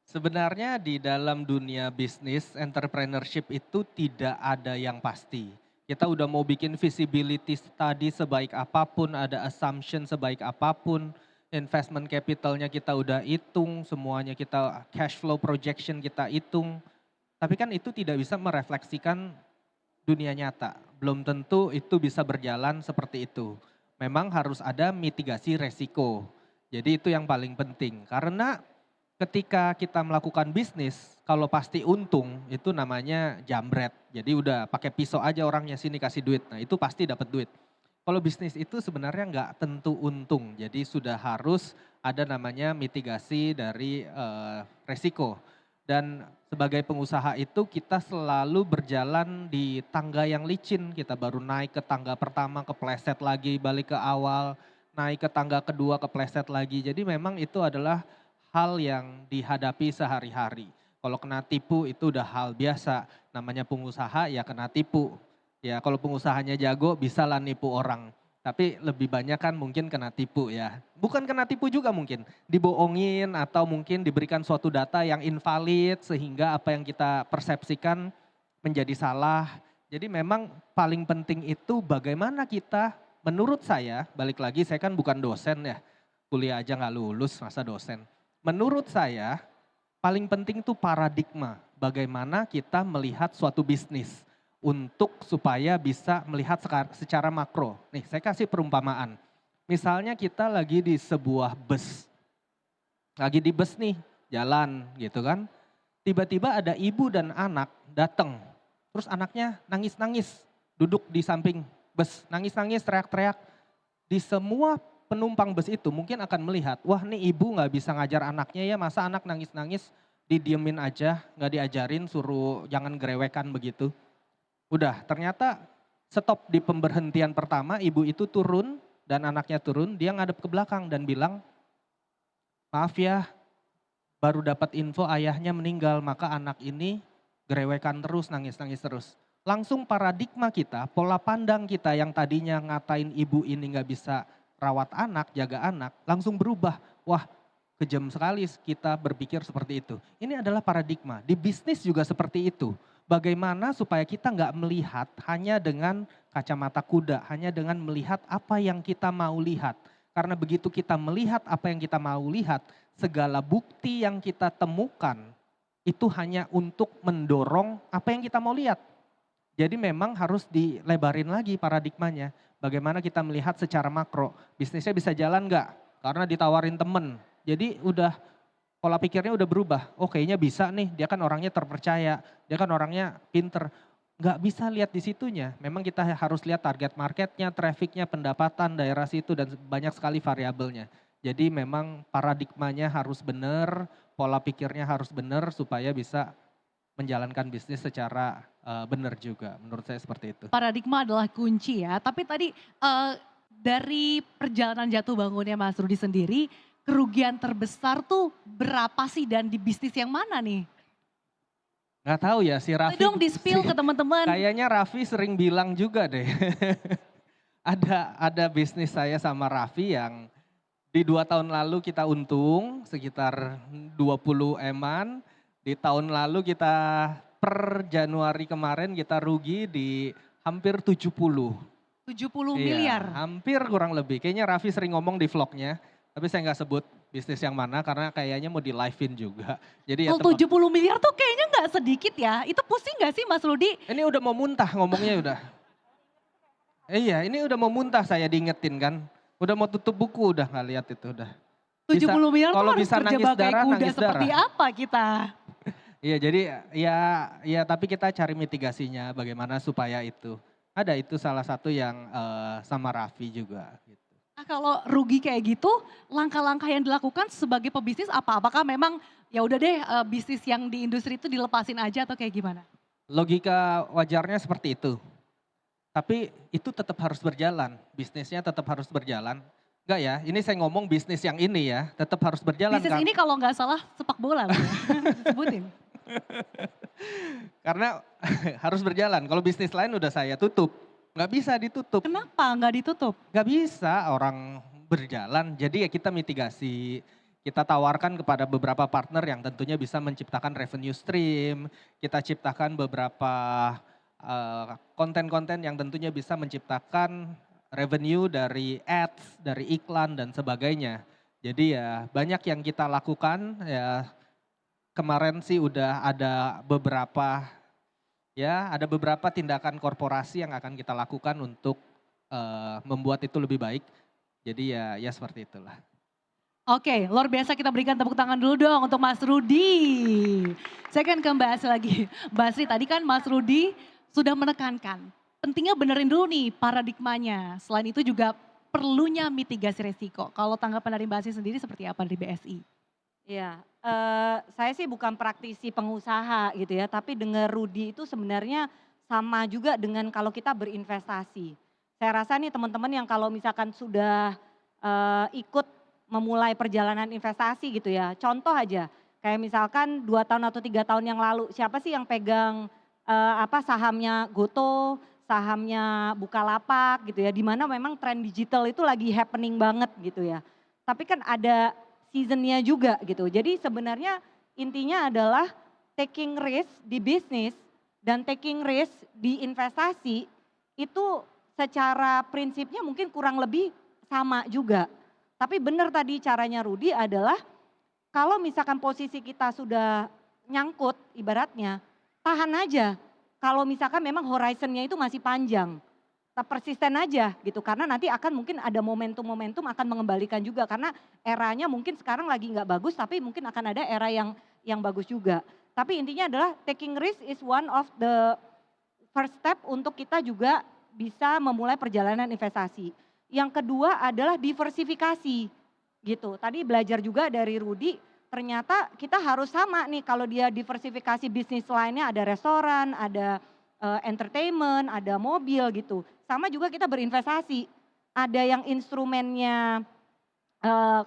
Sebenarnya di dalam dunia bisnis, entrepreneurship itu tidak ada yang pasti. Kita udah mau bikin visibility study sebaik apapun, ada assumption sebaik apapun, investment capitalnya kita udah hitung, semuanya kita cash flow projection kita hitung. Tapi kan itu tidak bisa merefleksikan dunia nyata. Belum tentu itu bisa berjalan seperti itu. Memang harus ada mitigasi resiko. Jadi itu yang paling penting. Karena ketika kita melakukan bisnis, kalau pasti untung itu namanya jambret. Jadi udah pakai pisau aja orangnya sini kasih duit. Nah itu pasti dapat duit. Kalau bisnis itu sebenarnya nggak tentu untung. Jadi sudah harus ada namanya mitigasi dari resiko. Dan sebagai pengusaha itu kita selalu berjalan di tangga yang licin. Kita baru naik ke tangga pertama, kepleset lagi, balik ke awal. Naik ke tangga kedua, kepleset lagi. Jadi memang itu adalah hal yang dihadapi sehari-hari. Kalau kena tipu itu udah hal biasa. Namanya pengusaha ya kena tipu. Ya kalau pengusahanya jago bisa lah nipu orang. Tapi lebih banyak kan mungkin kena tipu ya. Bukan kena tipu juga mungkin. Dibohongin atau mungkin diberikan suatu data yang invalid sehingga apa yang kita persepsikan menjadi salah. Jadi memang paling penting itu bagaimana kita, menurut saya, balik lagi saya kan bukan dosen ya. Kuliah aja nggak lulus masa dosen. Menurut saya paling penting itu paradigma. Bagaimana kita melihat suatu bisnis. Untuk supaya bisa melihat secara makro. Nih saya kasih perumpamaan. Misalnya kita lagi di sebuah bus. Lagi di bus nih jalan gitu kan. Tiba-tiba ada ibu dan anak datang. Terus anaknya nangis-nangis duduk di samping bus. Nangis-nangis teriak-teriak. Di semua penumpang bus itu mungkin akan melihat. Wah nih ibu gak bisa ngajar anaknya ya. Masa anak nangis-nangis didiemin aja. Gak diajarin suruh jangan gerewekan begitu. Udah ternyata stop di pemberhentian pertama, ibu itu turun dan anaknya turun, dia ngadep ke belakang dan bilang, maaf ya baru dapat info ayahnya meninggal, maka anak ini gerewekan terus, nangis-nangis terus. Langsung paradigma kita, pola pandang kita yang tadinya ngatain ibu ini gak bisa rawat anak, jaga anak, langsung berubah. Wah kejam sekali kita berpikir seperti itu. Ini adalah paradigma, di bisnis juga seperti itu. Bagaimana supaya kita nggak melihat hanya dengan kacamata kuda, hanya dengan melihat apa yang kita mau lihat. Karena begitu kita melihat apa yang kita mau lihat, segala bukti yang kita temukan itu hanya untuk mendorong apa yang kita mau lihat. Jadi memang harus dilebarin lagi paradigmanya. Bagaimana kita melihat secara makro, bisnisnya bisa jalan nggak? Karena ditawarin temen, jadi udah pola pikirnya udah berubah. Oh kayaknya bisa nih, dia kan orangnya terpercaya, dia kan orangnya pinter. Nggak bisa lihat di situnya, memang kita harus lihat target marketnya, trafficnya, pendapatan daerah situ dan banyak sekali variabelnya. Jadi memang paradigmanya harus benar, pola pikirnya harus benar supaya bisa menjalankan bisnis secara benar juga. Menurut saya seperti itu. Paradigma adalah kunci ya, tapi tadi dari perjalanan jatuh bangunnya Mas Rudi sendiri, kerugian terbesar tuh berapa sih dan di bisnis yang mana nih? Nggak tahu ya si Boleh Raffi. dong di-spill ke teman-teman. Kayaknya Raffi sering bilang juga deh. ada bisnis saya sama Raffi yang Di 2 tahun lalu kita untung sekitar 20 M-an. Di tahun lalu kita per Januari kemarin kita rugi di hampir 70. 70 Iya, miliar. hampir kurang lebih. Kayaknya Raffi sering ngomong di vlognya, tapi saya nggak sebut bisnis yang mana karena kayaknya mau di live-in juga. Jadi ya Kalau 70 miliar tuh kayaknya nggak sedikit ya. Itu pusing nggak sih Mas Rudi? ini udah mau muntah ngomongnya udah. Iya, ini udah mau muntah saya diingetin kan. Udah mau tutup buku udah nggak lihat itu udah. 70 miliar tuh kalau harus bisa kerja nangis bagai darah, kuda nangis seperti darah. apa kita? Iya, jadi ya tapi kita cari mitigasinya bagaimana supaya itu. Ada itu salah satu yang sama Raffi juga gitu. Nah, kalau rugi kayak gitu, langkah-langkah yang dilakukan sebagai pebisnis apa? Apakah memang ya udah deh bisnis yang di industri itu dilepasin aja atau kayak gimana? Logika wajarnya seperti itu. Tapi itu tetap harus berjalan, bisnisnya tetap harus berjalan. Enggak ya, ini saya ngomong bisnis yang ini ya, tetap harus berjalan Bisnis kan. ini kalau nggak salah sepak bola loh ya. Sebutin. Karena harus berjalan, kalau bisnis lain udah saya tutup. Nggak bisa ditutup, Kenapa nggak ditutup? nggak bisa orang berjalan. Jadi ya kita mitigasi, kita tawarkan kepada beberapa partner yang tentunya bisa menciptakan revenue stream. Kita ciptakan beberapa konten-konten yang tentunya bisa menciptakan revenue dari ads, dari iklan dan sebagainya. Jadi ya banyak yang kita lakukan ya kemarin sih udah ada beberapa tindakan korporasi yang akan kita lakukan untuk membuat itu lebih baik. Jadi ya seperti itulah. Oke, luar biasa, kita berikan tepuk tangan dulu dong untuk Mas Rudi. Saya akan ke Mbak Asri lagi. Mbak Asri, tadi kan Mas Rudi sudah menekankan pentingnya benerin dulu nih paradigmanya. Selain itu juga perlunya mitigasi resiko. Kalau tanggapan dari Mbak Asri sendiri seperti apa di BSI? Iya, saya sih bukan praktisi pengusaha gitu ya, tapi dengar Rudi itu sebenarnya sama juga dengan kalau kita berinvestasi. Saya rasa nih teman-teman yang kalau misalkan sudah ikut memulai perjalanan investasi gitu ya, contoh aja kayak misalkan 2 tahun atau 3 tahun yang lalu, siapa sih yang pegang sahamnya Goto, sahamnya Bukalapak gitu ya, di mana memang tren digital itu lagi happening banget gitu ya. Tapi kan ada seasonnya juga gitu. Jadi sebenarnya intinya adalah taking risk di bisnis dan taking risk di investasi itu secara prinsipnya mungkin kurang lebih sama juga. Tapi benar tadi caranya Rudi adalah kalau misalkan posisi kita sudah nyangkut ibaratnya, tahan aja. Kalau misalkan memang horizonnya itu masih panjang. Tetap persisten aja gitu karena nanti akan mungkin ada momentum-momentum akan mengembalikan juga karena eranya mungkin sekarang lagi nggak bagus tapi mungkin akan ada era yang bagus juga. Tapi intinya adalah taking risk is one of the first step untuk kita juga bisa memulai perjalanan investasi. Yang kedua adalah diversifikasi gitu. Tadi belajar juga dari Rudi, ternyata kita harus sama nih kalau dia diversifikasi bisnis lainnya ada restoran, ada entertainment, ada mobil gitu. Sama juga kita berinvestasi. Ada yang instrumennya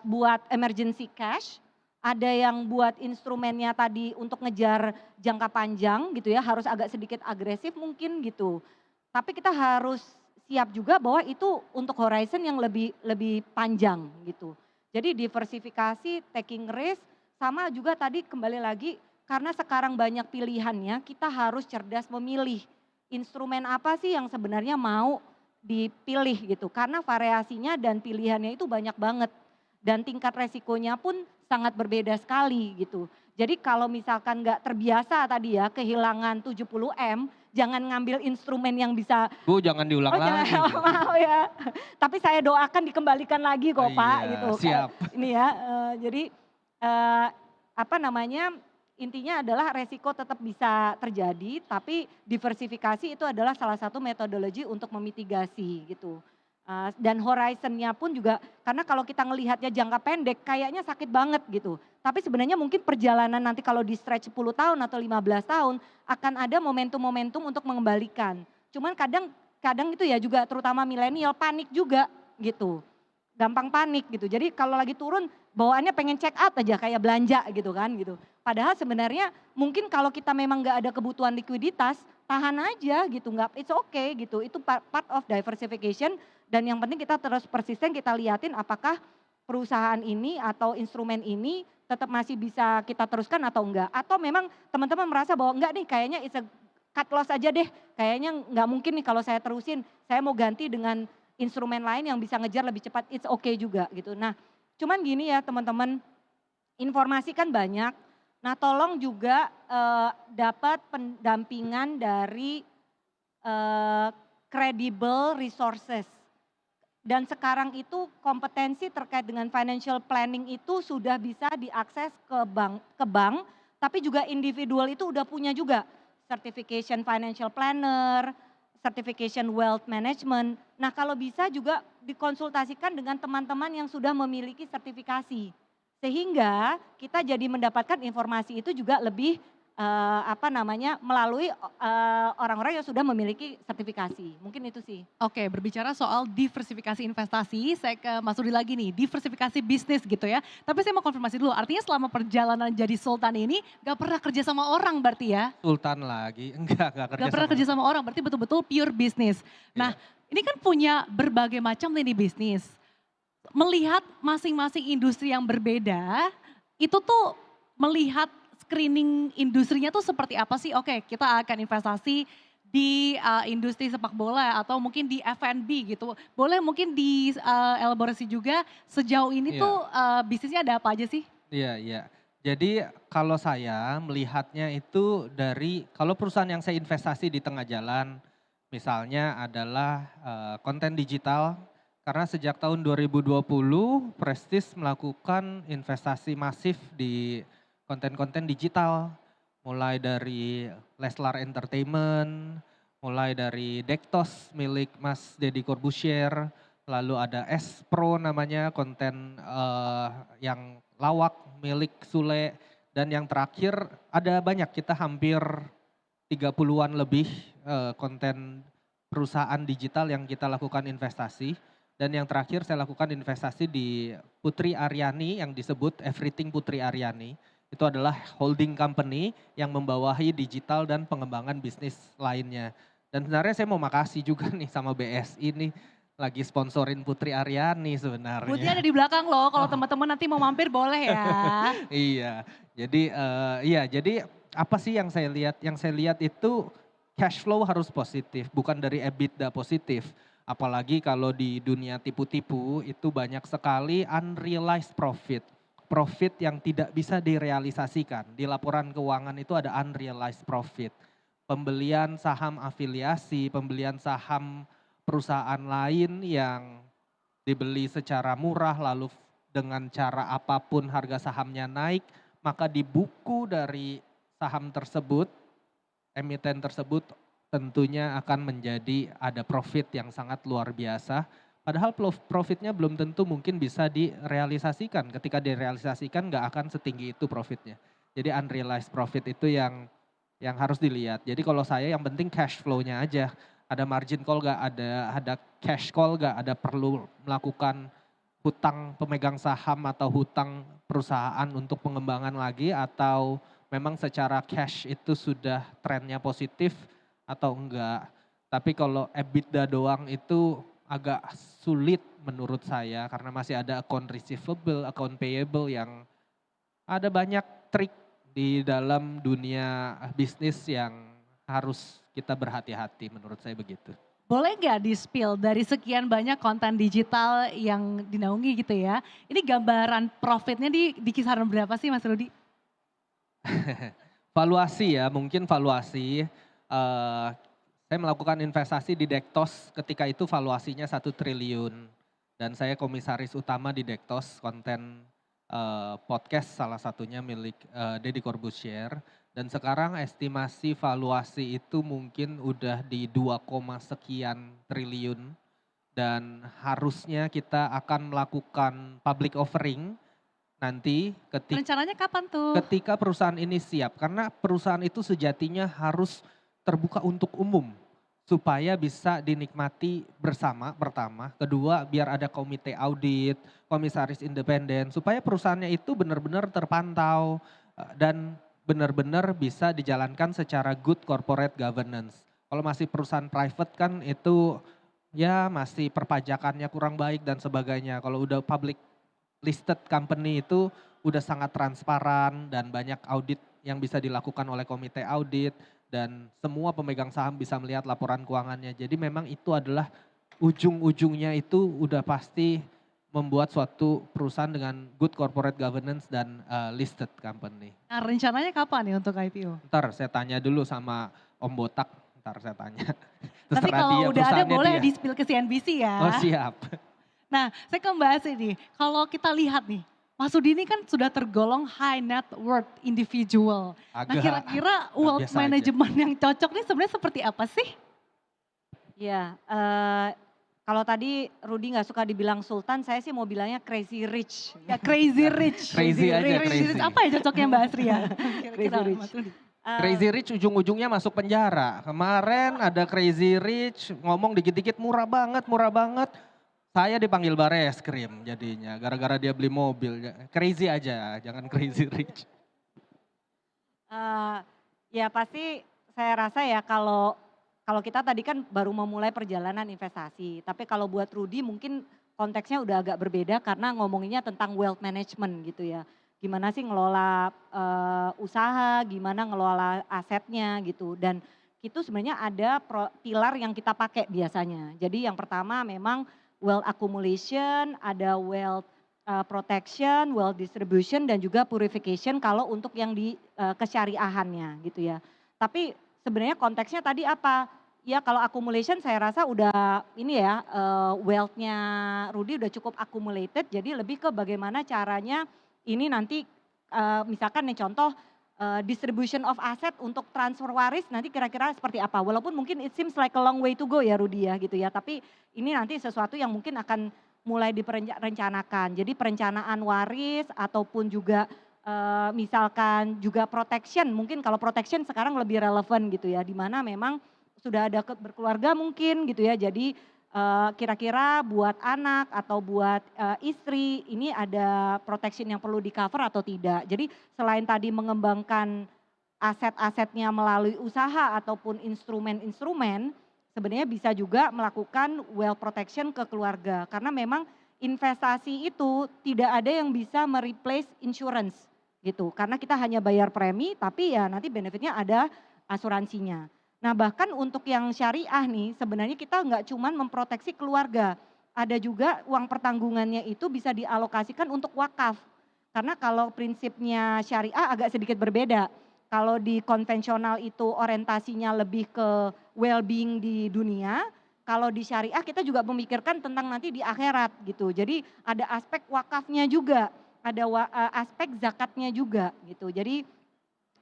buat emergency cash, ada yang buat instrumennya tadi untuk ngejar jangka panjang gitu ya, harus agak sedikit agresif mungkin gitu. Tapi kita harus siap juga bahwa itu untuk horizon yang lebih panjang gitu. Jadi diversifikasi, taking risk, sama juga tadi kembali lagi karena sekarang banyak pilihannya, kita harus cerdas memilih instrumen apa sih yang sebenarnya mau dipilih gitu. Karena variasinya dan pilihannya itu banyak banget dan tingkat resikonya pun sangat berbeda sekali gitu. Jadi kalau misalkan nggak terbiasa tadi ya kehilangan 70M, jangan ngambil instrumen yang bisa Bu jangan diulang lagi. jangan mau ya. Tapi saya doakan dikembalikan lagi kok Pak Iya, gitu. siap. Ini ya, jadi intinya adalah resiko tetap bisa terjadi, tapi diversifikasi itu adalah salah satu metodologi untuk memitigasi gitu. Dan horizonnya pun juga, karena kalau kita ngelihatnya jangka pendek kayaknya sakit banget gitu. Tapi sebenarnya mungkin perjalanan nanti kalau di stretch 10 tahun atau 15 tahun akan ada momentum-momentum untuk mengembalikan. Cuman kadang itu ya juga terutama milenial panik juga gitu. Gampang panik gitu. Jadi kalau lagi turun bawaannya pengen check out aja kayak belanja gitu kan gitu. Padahal sebenarnya mungkin kalau kita memang nggak ada kebutuhan likuiditas, tahan aja gitu, nggak, it's okay gitu. Itu part of diversification dan yang penting kita terus persisten kita liatin apakah perusahaan ini atau instrumen ini tetap masih bisa kita teruskan atau enggak. Atau memang teman-teman merasa bahwa enggak nih kayaknya it's a cut loss aja deh. Kayaknya nggak mungkin nih kalau saya terusin, saya mau ganti dengan instrumen lain yang bisa ngejar lebih cepat, it's okay juga gitu. Nah cuman gini ya teman-teman, informasi kan banyak. Nah tolong juga dapat pendampingan dari credible resources. Dan sekarang itu kompetensi terkait dengan financial planning itu sudah bisa diakses ke bank, tapi juga individual itu udah punya juga certification financial planner, certification wealth management. Nah kalau bisa juga dikonsultasikan dengan teman-teman yang sudah memiliki sertifikasi. Sehingga kita jadi mendapatkan informasi itu juga lebih melalui orang-orang yang sudah memiliki sertifikasi. Mungkin itu sih. Oke, berbicara soal diversifikasi investasi, saya ke Mas Rudi lagi nih, diversifikasi bisnis gitu ya. Tapi saya mau konfirmasi dulu, artinya selama perjalanan jadi Sultan ini gak pernah kerja sama orang berarti ya? Sultan lagi, enggak kerja Gak pernah kerja sama orang, berarti betul-betul pure bisnis. Nah, ini kan punya berbagai macam lini bisnis. Melihat masing-masing industri yang berbeda, itu tuh melihat screening industrinya tuh seperti apa sih? Oke, kita akan investasi di industri sepak bola atau mungkin di F&B gitu. Boleh mungkin di elaborasi juga sejauh ini tuh bisnisnya ada apa aja sih? Iya, iya. Jadi kalau saya melihatnya itu dari, kalau perusahaan yang saya investasi di tengah jalan, misalnya adalah konten digital, karena sejak tahun 2020 Prestige melakukan investasi masif di konten-konten digital, mulai dari Leslar Entertainment, mulai dari Dektos milik Mas Deddy Corbuzier, lalu ada S Pro namanya konten yang lawak milik Sule, dan yang terakhir ada banyak, kita hampir 30-an lebih konten perusahaan digital yang kita lakukan investasi. Dan yang terakhir saya lakukan investasi di Putri Aryani yang disebut Everything Putri Aryani. Itu adalah holding company yang membawahi digital dan pengembangan bisnis lainnya. Dan sebenarnya saya mau makasih juga nih sama BSI nih, lagi sponsorin Putri Aryani sebenarnya. Putri ada di belakang loh, kalau teman-teman nanti mau mampir boleh ya. Iya, jadi apa sih yang saya lihat? Yang saya lihat itu cash flow harus positif, bukan dari EBITDA positif. Apalagi kalau di dunia tipu-tipu itu banyak sekali unrealized profit. Profit yang tidak bisa direalisasikan. Di laporan keuangan itu ada unrealized profit. Pembelian saham afiliasi, pembelian saham perusahaan lain yang dibeli secara murah lalu dengan cara apapun harga sahamnya naik, maka di buku dari saham tersebut, emiten tersebut tentunya akan menjadi ada profit yang sangat luar biasa. Padahal profitnya belum tentu mungkin bisa direalisasikan. Ketika direalisasikan nggak akan setinggi itu profitnya. Jadi unrealized profit itu yang harus dilihat. Jadi kalau saya yang penting cash flow-nya aja. Ada margin call nggak, ada cash call nggak, ada perlu melakukan hutang pemegang saham atau hutang perusahaan untuk pengembangan lagi, atau memang secara cash itu sudah trennya positif atau enggak. Tapi kalau EBITDA doang itu agak sulit menurut saya karena masih ada account receivable, account payable yang ada banyak trik di dalam dunia bisnis yang harus kita berhati-hati, menurut saya begitu. Boleh nggak di-spill dari sekian banyak konten digital yang dinaungi gitu ya, ini gambaran profitnya di kisaran berapa sih Mas Rudi? Valuasi ya, mungkin valuasi. Saya melakukan investasi di Dektos, ketika itu valuasinya 1 triliun. Dan saya komisaris utama di Dektos, konten podcast salah satunya milik Deddy Corbuzier. Dan sekarang estimasi valuasi itu mungkin udah di 2, sekian triliun. Dan harusnya kita akan melakukan public offering nanti Rencananya kapan tuh? ketika perusahaan ini siap. Karena perusahaan itu sejatinya harus terbuka untuk umum supaya bisa dinikmati bersama pertama. Kedua, biar ada komite audit, komisaris independen supaya perusahaannya itu benar-benar terpantau dan benar-benar bisa dijalankan secara good corporate governance. Kalau masih perusahaan private kan itu ya masih perpajakannya kurang baik dan sebagainya. Kalau udah public listed company itu udah sangat transparan dan banyak audit yang bisa dilakukan oleh komite audit dan semua pemegang saham bisa melihat laporan keuangannya. Jadi memang itu adalah ujung-ujungnya itu udah pasti membuat suatu perusahaan dengan good corporate governance dan listed company. Nah, rencananya kapan nih untuk IPO? Ntar saya tanya dulu sama Om Botak, ntar saya tanya. Tapi Terserah kalau dia, udah ada perusahaannya boleh dia. di-spill ke CNBC ya. Oh siap. Nah, saya ke Mbak Asri nih. Kalau kita lihat nih, Mas Sudi ini kan sudah tergolong high net worth individual. Nah, Agak kira-kira wealth biasa aja. management yang cocok nih sebenarnya seperti apa sih? Ya, kalau tadi Rudy nggak suka dibilang sultan, saya sih mau bilangnya crazy rich. Ya crazy rich. Crazy aja, Crazy crazy. rich. Apa ya cocoknya Mbak Asri ya? Kira-kira Crazy rich. Mas Sudi. Crazy Rich ujung-ujungnya masuk penjara. Kemarin ada Crazy Rich ngomong dikit-dikit murah banget, murah banget. Saya dipanggil Bareskrim jadinya gara-gara dia beli mobil. Crazy aja, jangan Crazy Rich. Ya pasti saya rasa ya kalau kalau kita tadi kan baru memulai perjalanan investasi, tapi kalau buat Rudy mungkin konteksnya udah agak berbeda karena ngomonginnya tentang wealth management gitu ya. Gimana sih ngelola usaha, gimana ngelola asetnya gitu. Dan itu sebenarnya ada pilar yang kita pakai biasanya. Jadi yang pertama memang wealth accumulation, ada wealth protection, wealth distribution dan juga purification kalau untuk yang di kesyariahannya gitu ya. Tapi sebenarnya konteksnya tadi apa? Ya kalau accumulation saya rasa udah ini ya wealth-nya Rudy udah cukup accumulated jadi lebih ke bagaimana caranya ini nanti misalkan nih contoh distribution of asset untuk transfer waris nanti kira-kira seperti apa. Walaupun mungkin it seems like a long way to go ya Rudy ya gitu ya. Tapi ini nanti sesuatu yang mungkin akan mulai direncanakan. Jadi perencanaan waris ataupun juga misalkan juga protection. Mungkin kalau protection sekarang lebih relevan gitu ya. Di mana memang sudah ada berkeluarga mungkin gitu ya. Jadi kira-kira buat anak atau buat istri ini ada protection yang perlu di cover atau tidak. Jadi selain tadi mengembangkan aset-asetnya melalui usaha ataupun instrumen-instrumen, sebenarnya bisa juga melakukan wealth protection ke keluarga. Karena memang investasi itu tidak ada yang bisa mereplace insurance gitu. Karena kita hanya bayar premi tapi ya nanti benefitnya ada asuransinya. Nah bahkan untuk yang syariah nih sebenarnya kita nggak cuman memproteksi keluarga. Ada juga uang pertanggungannya itu bisa dialokasikan untuk wakaf. Karena kalau prinsipnya syariah agak sedikit berbeda. Kalau di konvensional itu orientasinya lebih ke well-being di dunia. Kalau di syariah kita juga memikirkan tentang nanti di akhirat gitu. Jadi ada aspek wakafnya juga. Ada aspek zakatnya juga gitu. Jadi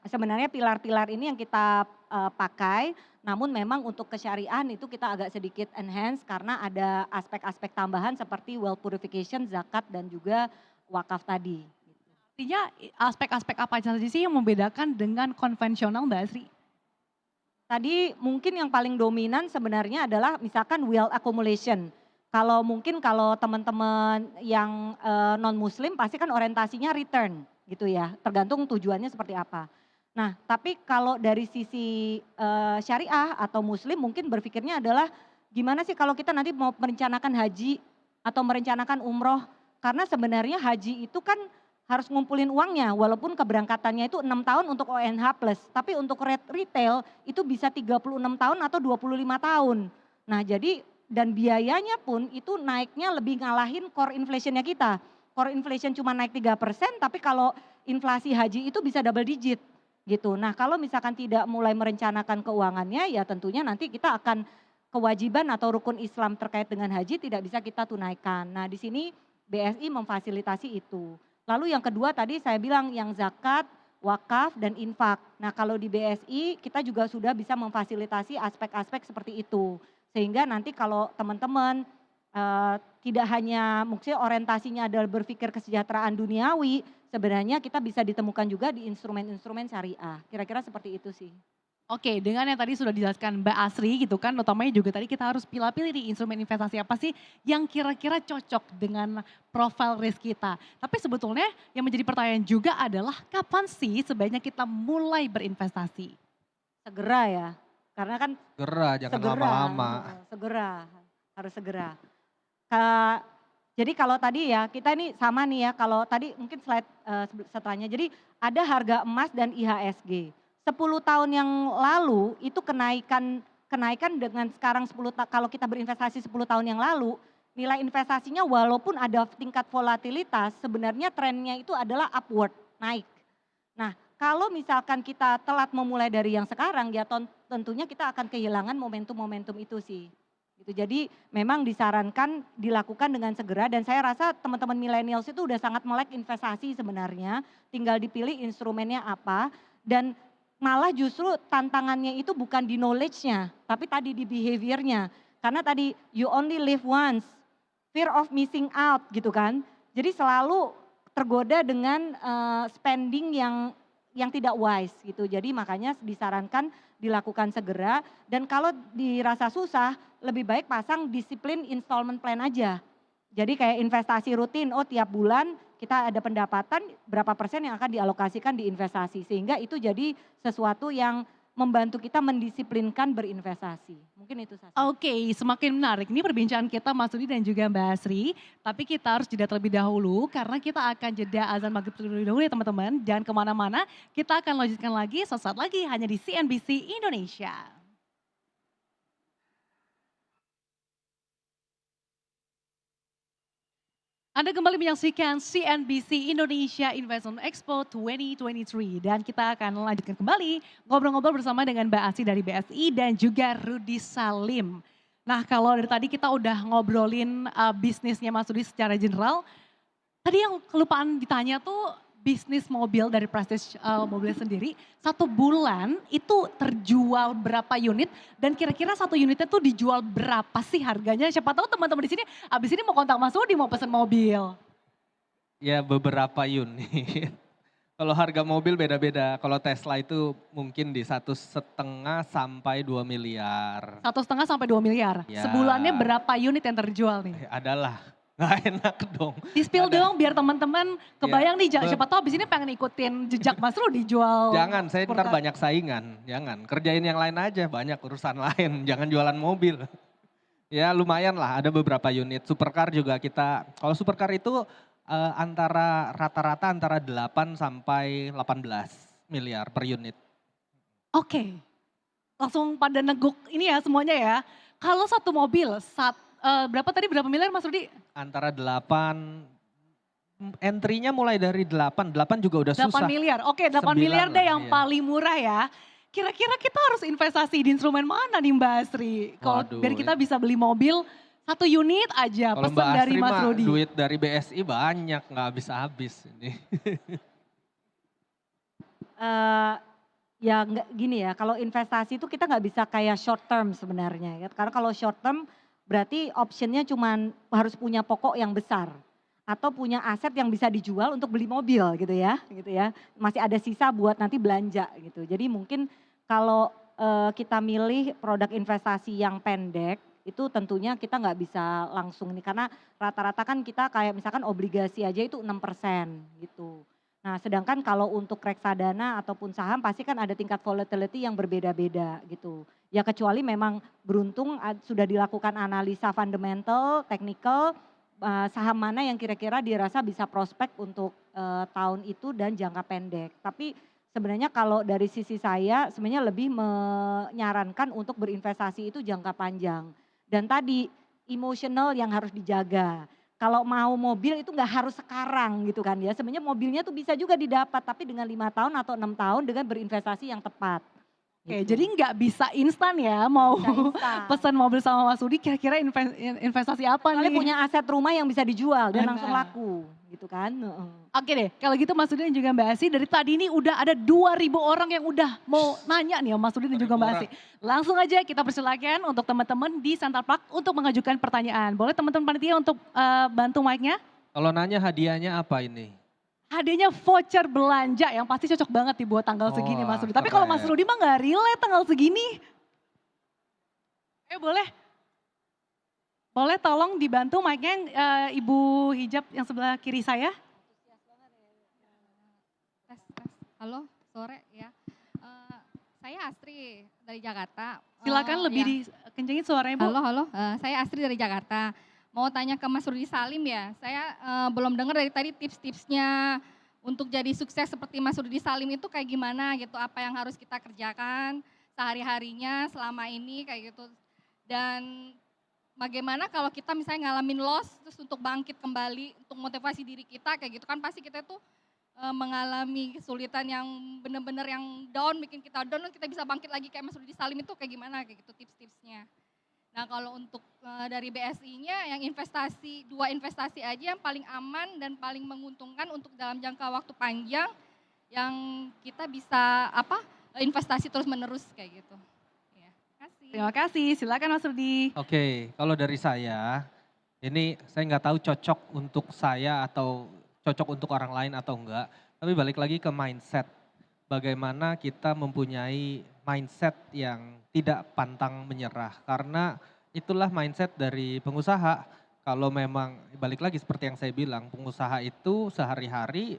sebenarnya pilar-pilar ini yang kita pakai, namun memang untuk kesyariahan itu kita agak sedikit enhance karena ada aspek-aspek tambahan seperti wealth purification, zakat dan juga wakaf tadi. Artinya aspek-aspek apa saja sih yang membedakan dengan konvensional Mbak Asri? Tadi mungkin yang paling dominan sebenarnya adalah misalkan wealth accumulation. Kalau mungkin kalau teman-teman yang non muslim pasti kan orientasinya return gitu ya, tergantung tujuannya seperti apa. Nah, tapi kalau dari sisi syariah atau muslim mungkin berpikirnya adalah gimana sih kalau kita nanti mau merencanakan haji atau merencanakan umroh. Karena sebenarnya haji itu kan harus ngumpulin uangnya walaupun keberangkatannya itu 6 tahun untuk ONH plus. Tapi untuk retail itu bisa 36 tahun atau 25 tahun. Nah jadi dan biayanya pun itu naiknya lebih ngalahin core inflationnya kita. Core inflation cuma naik 3% tapi kalau inflasi haji itu bisa double digit gitu. Nah kalau misalkan tidak mulai merencanakan keuangannya ya tentunya nanti kita akan kewajiban atau rukun Islam terkait dengan haji tidak bisa kita tunaikan. Nah di sini BSI memfasilitasi itu. Lalu yang kedua tadi saya bilang yang zakat, wakaf dan infak. Nah kalau di BSI kita juga sudah bisa memfasilitasi aspek-aspek seperti itu. Sehingga nanti kalau teman-teman tidak hanya maksudnya orientasinya adalah berpikir kesejahteraan duniawi, sebenarnya kita bisa ditemukan juga di instrumen-instrumen syariah. Kira-kira seperti itu sih. Oke, dengan yang tadi sudah dijelaskan Mbak Asri gitu kan, utamanya juga tadi kita harus pilih-pilih nih instrumen investasi apa sih yang kira-kira cocok dengan profil risk kita. Tapi sebetulnya yang menjadi pertanyaan juga adalah kapan sih sebaiknya kita mulai berinvestasi? Segera ya, karena kan Segera, jangan segera, lama-lama. segera, harus segera. Jadi kalau tadi ya, kita ini sama nih ya, kalau tadi mungkin slide setelahnya. Jadi ada harga emas dan IHSG. 10 tahun yang lalu itu kenaikan dengan sekarang kalau kita berinvestasi 10 tahun yang lalu, nilai investasinya walaupun ada tingkat volatilitas, sebenarnya trennya itu adalah upward, naik. Nah, kalau misalkan kita telat memulai dari yang sekarang, ya tentunya kita akan kehilangan momentum-momentum itu sih. Gitu. Jadi memang disarankan dilakukan dengan segera dan saya rasa teman-teman millennials itu udah sangat melek investasi sebenarnya, tinggal dipilih instrumennya apa dan malah justru tantangannya itu bukan di knowledge-nya, tapi tadi di behavior-nya. Karena tadi you only live once, fear of missing out gitu kan. Jadi selalu tergoda dengan spending yang tidak wise gitu. Jadi makanya disarankan dilakukan segera dan kalau dirasa susah lebih baik pasang disiplin installment plan aja. Jadi kayak investasi rutin, oh tiap bulan kita ada pendapatan berapa persen yang akan dialokasikan di investasi. Sehingga itu jadi sesuatu yang membantu kita mendisiplinkan berinvestasi. Mungkin itu saja. Oke, semakin menarik. Ini perbincangan kita Mas Rudi dan juga Mbak Asri. Tapi kita harus jeda terlebih dahulu karena kita akan jeda azan maghrib terlebih dahulu ya teman-teman. Jangan kemana-mana, kita akan lanjutkan lagi sesaat lagi hanya di CNBC Indonesia. Anda kembali menyaksikan CNBC Indonesia Investment Expo 2023 dan kita akan lanjutkan kembali ngobrol-ngobrol bersama dengan Mbak Asri dari BSI dan juga Rudi Salim. Nah kalau dari tadi kita udah ngobrolin bisnisnya Mas Rudi secara general, tadi yang kelupaan ditanya tuh bisnis mobil dari Prestige mobilnya sendiri, 1 bulan itu terjual berapa unit dan kira-kira 1 unitnya tuh dijual berapa sih harganya? Siapa tahu teman-teman di sini abis ini mau kontak Mas Rudi mau pesen mobil. Ya beberapa unit. Kalau harga mobil beda-beda. Kalau Tesla itu mungkin di 1,5 sampai 2 miliar. 1,5 sampai 2 miliar. Ya. Sebulannya berapa unit yang terjual nih? Adalah, nggak enak dong. Di-spill Ada. dong biar teman-teman kebayang nih, siapa tahu abis ini pengen ikutin jejak Mas Rudi jual. Jangan, saya ntar banyak saingan. Jangan, kerjain yang lain aja, banyak urusan lain. Jangan jualan mobil. Ya lumayan lah, ada beberapa unit. Supercar juga kita, kalau supercar itu rata-rata antara 8 sampai 18 miliar per unit. Oke, langsung pada neguk ini ya semuanya ya. Kalau satu mobil, berapa miliar Mas Rudi? Antara 8, entry-nya mulai dari 8 juga udah 8 susah. miliar, oke 8 9 miliar deh lah, yang iya. paling murah ya. Kira-kira kita harus investasi di instrumen mana nih Mbak Asri? Kalau Waduh, biar kita bisa beli mobil 1 unit aja, Kalau pesan Mbak dari Asri Mas mah Rudi. duit dari BSI banyak, nggak habis-habis ini. Ya nggak gini ya, kalau investasi itu kita nggak bisa kayak short term sebenarnya ya. Karena kalau short term berarti optionnya cuman harus punya pokok yang besar. Atau punya aset yang bisa dijual untuk beli mobil gitu ya. Masih ada sisa buat nanti belanja gitu. Jadi mungkin kalau kita milih produk investasi yang pendek, itu tentunya kita nggak bisa langsung nih. Karena rata-rata kan kita kayak misalkan obligasi aja itu 6% gitu. Nah sedangkan kalau untuk reksadana ataupun saham pasti kan ada tingkat volatility yang berbeda-beda gitu. Ya kecuali memang beruntung sudah dilakukan analisa fundamental, technical, saham mana yang kira-kira dirasa bisa prospek untuk tahun itu dan jangka pendek. Tapi sebenarnya kalau dari sisi saya sebenarnya lebih menyarankan untuk berinvestasi itu jangka panjang. Dan tadi emotional yang harus dijaga. Kalau mau mobil itu nggak harus sekarang gitu kan ya. Sebenarnya mobilnya tuh bisa juga didapat tapi dengan 5 tahun atau 6 tahun dengan berinvestasi yang tepat. Oke, Gitu. jadi nggak bisa instan ya mau Bisa instan. pesan mobil sama Mas Rudi kira-kira investasi apa Kecuali nih? punya aset rumah yang bisa dijual dan Benar. langsung laku gitu kan. Oke deh, kalau gitu Mas Rudi dan juga Mbak Asri dari tadi ini udah ada 2.000 orang yang udah mau nanya nih Mas Rudi dan juga Mbak 2.000 Asri. Langsung aja kita persilakan untuk teman-teman di Central Park untuk mengajukan pertanyaan. Boleh teman-teman panitia untuk bantu mic-nya? Kalau nanya hadiahnya apa ini? Hadiahnya voucher belanja yang pasti cocok banget nih buat tanggal segini Mas Rudi. Tapi kalau Mas keren. Rudi mah nggak relate tanggal segini. Boleh? Boleh tolong dibantu mic-nya Ibu hijab yang sebelah kiri saya. Tes. Halo, sore ya. Saya Astri dari Jakarta. Silakan lebih Ya. dikencengin suaranya Bu. Halo. Saya Astri dari Jakarta. mau tanya ke Mas Rudi Salim ya. Saya belum dengar dari tadi tips-tipsnya untuk jadi sukses seperti Mas Rudi Salim itu kayak gimana gitu, apa yang harus kita kerjakan sehari-harinya selama ini kayak gitu. Dan bagaimana kalau kita misalnya ngalamin loss terus untuk bangkit kembali, untuk motivasi diri kita kayak gitu kan pasti kita tuh mengalami kesulitan yang benar-benar yang down, bikin kita down, dan kita bisa bangkit lagi kayak Mas Rudi Salim itu kayak gimana kayak gitu tips-tipsnya. Nah kalau untuk dari BSI-nya yang investasi, 2 investasi aja yang paling aman dan paling menguntungkan untuk dalam jangka waktu panjang yang kita bisa investasi terus-menerus kayak gitu. Ya, kasih. Terima kasih, silakan Mas Rudi. Oke, kalau dari saya, ini saya nggak tahu cocok untuk saya atau cocok untuk orang lain atau enggak. Tapi balik lagi ke mindset. Bagaimana kita mempunyai mindset yang tidak pantang menyerah. Karena itulah mindset dari pengusaha. Kalau memang balik lagi seperti yang saya bilang, pengusaha itu sehari-hari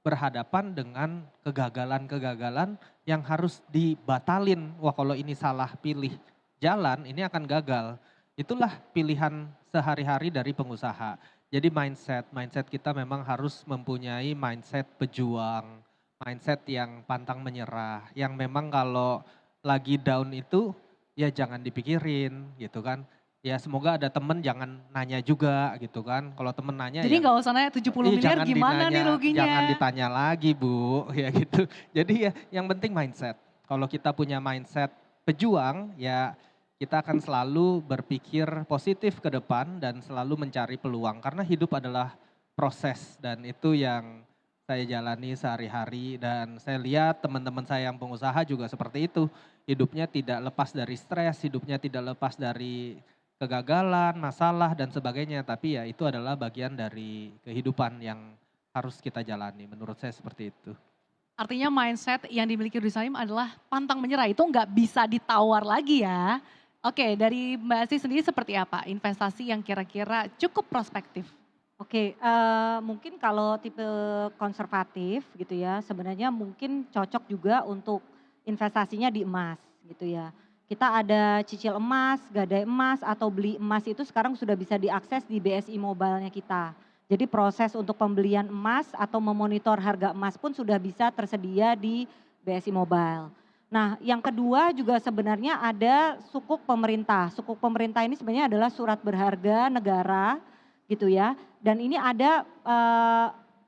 berhadapan dengan kegagalan-kegagalan yang harus dibatalin. Wah kalau ini salah pilih jalan, ini akan gagal. Itulah pilihan sehari-hari dari pengusaha. Jadi mindset kita memang harus mempunyai mindset pejuang, mindset yang pantang menyerah, yang memang kalau lagi down itu ya jangan dipikirin gitu kan. Ya semoga ada temen jangan nanya juga gitu kan. Kalau temen nanya Jadi ya nggak usah nanya 70 miliar gimana nih ruginya. jangan ditanya lagi Bu, ya gitu. Jadi ya yang penting mindset. Kalau kita punya mindset pejuang ya kita akan selalu berpikir positif ke depan dan selalu mencari peluang. Karena hidup adalah proses dan itu yang saya jalani sehari-hari dan saya lihat teman-teman saya yang pengusaha juga seperti itu. Hidupnya tidak lepas dari stres, hidupnya tidak lepas dari kegagalan, masalah dan sebagainya. Tapi ya itu adalah bagian dari kehidupan yang harus kita jalani. Menurut saya seperti itu. Artinya mindset yang dimiliki Rudi Salim adalah pantang menyerah, itu nggak bisa ditawar lagi ya. Oke, dari Mbak Asih sendiri seperti apa investasi yang kira-kira cukup prospektif? Oke, mungkin kalau tipe konservatif gitu ya, sebenarnya mungkin cocok juga untuk investasinya di emas gitu ya. Kita ada cicil emas, gadai emas, atau beli emas itu sekarang sudah bisa diakses di BSI Mobile-nya kita. Jadi proses untuk pembelian emas atau memonitor harga emas pun sudah bisa tersedia di BSI Mobile. Nah yang kedua juga sebenarnya ada sukuk pemerintah. Sukuk pemerintah ini sebenarnya adalah surat berharga negara gitu ya. Dan ini ada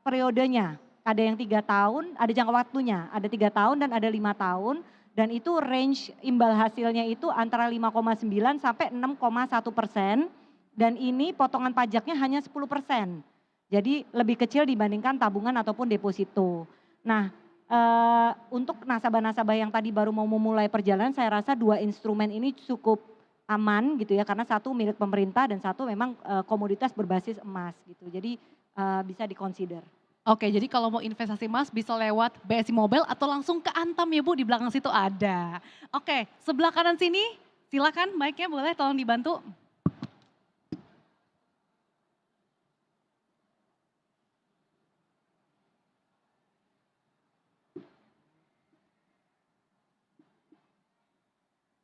periodenya, ada yang 3 tahun, ada jangka waktunya, ada 3 tahun dan ada 5 tahun. Dan itu range imbal hasilnya itu antara 5,9 sampai 6,1%. Dan ini potongan pajaknya hanya 10%. Jadi lebih kecil dibandingkan tabungan ataupun deposito. Nah untuk nasabah-nasabah yang tadi baru mau memulai perjalanan, saya rasa 2 instrumen ini cukup aman gitu ya, karena satu milik pemerintah dan satu memang komoditas berbasis emas gitu. Jadi bisa dikonsider. Oke, jadi kalau mau investasi emas bisa lewat BSI Mobile atau langsung ke Antam ya Bu, di belakang situ ada. Oke, sebelah kanan sini silakan mic-nya boleh tolong dibantu.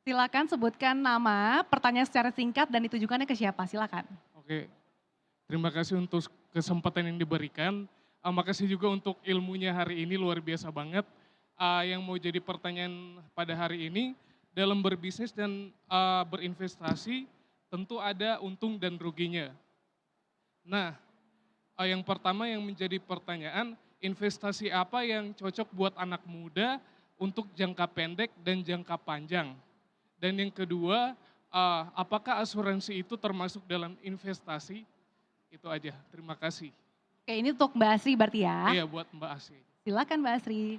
Silakan sebutkan nama, pertanyaan secara singkat dan ditujukannya ke siapa, silakan. Oke, terima kasih untuk kesempatan yang diberikan. Makasih juga untuk ilmunya hari ini, luar biasa banget. Yang mau jadi pertanyaan pada hari ini, dalam berbisnis dan berinvestasi tentu ada untung dan ruginya. Nah, yang pertama yang menjadi pertanyaan, investasi apa yang cocok buat anak muda untuk jangka pendek dan jangka panjang? Dan yang kedua, apakah asuransi itu termasuk dalam investasi? Itu aja, terima kasih. Oke, ini untuk Mbak Asri berarti ya. Iya, buat Mbak Asri. Silakan Mbak Asri.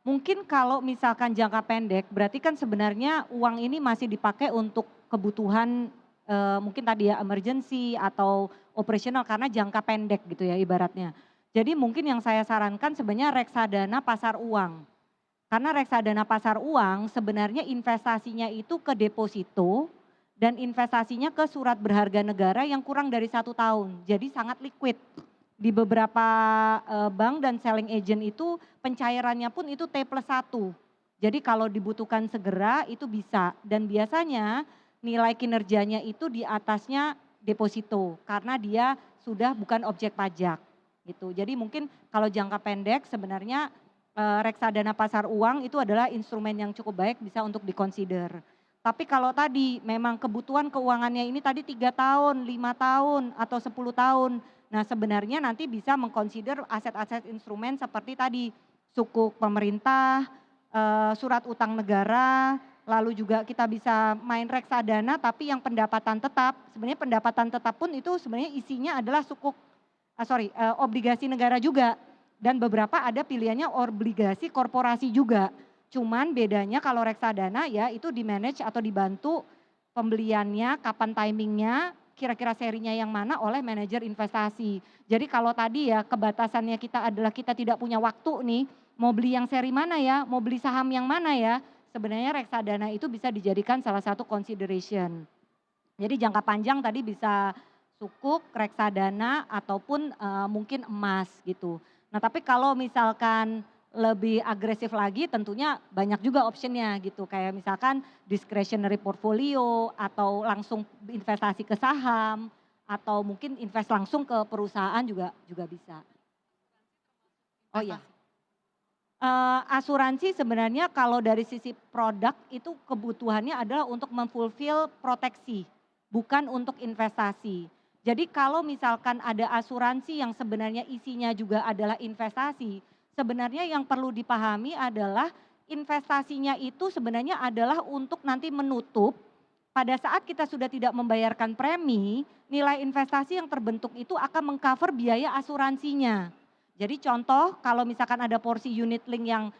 Mungkin kalau misalkan jangka pendek, berarti kan sebenarnya uang ini masih dipakai untuk kebutuhan mungkin tadi ya emergency atau operasional karena jangka pendek gitu ya ibaratnya. Jadi mungkin yang saya sarankan sebenarnya reksadana pasar uang. Karena reksadana pasar uang sebenarnya investasinya itu ke deposito dan investasinya ke surat berharga negara yang kurang dari 1 tahun. Jadi sangat liquid. Di beberapa bank dan selling agent itu pencairannya pun itu T+1. Jadi kalau dibutuhkan segera itu bisa. Dan biasanya nilai kinerjanya itu di atasnya deposito karena dia sudah bukan objek pajak gitu. Jadi mungkin kalau jangka pendek sebenarnya reksadana pasar uang itu adalah instrumen yang cukup baik bisa untuk dikonsider. Tapi kalau tadi memang kebutuhan keuangannya ini tadi 3 tahun, 5 tahun, atau 10 tahun. Nah sebenarnya nanti bisa mengconsider aset-aset instrumen seperti tadi sukuk pemerintah, surat utang negara, lalu juga kita bisa main reksadana tapi yang pendapatan tetap. Sebenarnya pendapatan tetap pun itu sebenarnya isinya adalah obligasi negara juga. Dan beberapa ada pilihannya obligasi korporasi juga. Cuman bedanya kalau reksadana ya itu di-manage atau dibantu pembeliannya, kapan timingnya, kira-kira serinya yang mana oleh manajer investasi. Jadi kalau tadi ya kebatasannya kita adalah kita tidak punya waktu nih, mau beli yang seri mana ya, mau beli saham yang mana ya, sebenarnya reksadana itu bisa dijadikan salah satu consideration. Jadi jangka panjang tadi bisa sukuk, reksadana, ataupun mungkin emas gitu. Nah tapi kalau misalkan lebih agresif lagi tentunya banyak juga optionnya gitu. Kayak misalkan discretionary portfolio atau langsung investasi ke saham atau mungkin invest langsung ke perusahaan juga bisa. Oh iya. Asuransi sebenarnya kalau dari sisi produk itu kebutuhannya adalah untuk memfulfill proteksi, bukan untuk investasi. Jadi kalau misalkan ada asuransi yang sebenarnya isinya juga adalah investasi, sebenarnya yang perlu dipahami adalah investasinya itu sebenarnya adalah untuk nanti menutup pada saat kita sudah tidak membayarkan premi, nilai investasi yang terbentuk itu akan mengcover biaya asuransinya. Jadi contoh kalau misalkan ada porsi unit link yang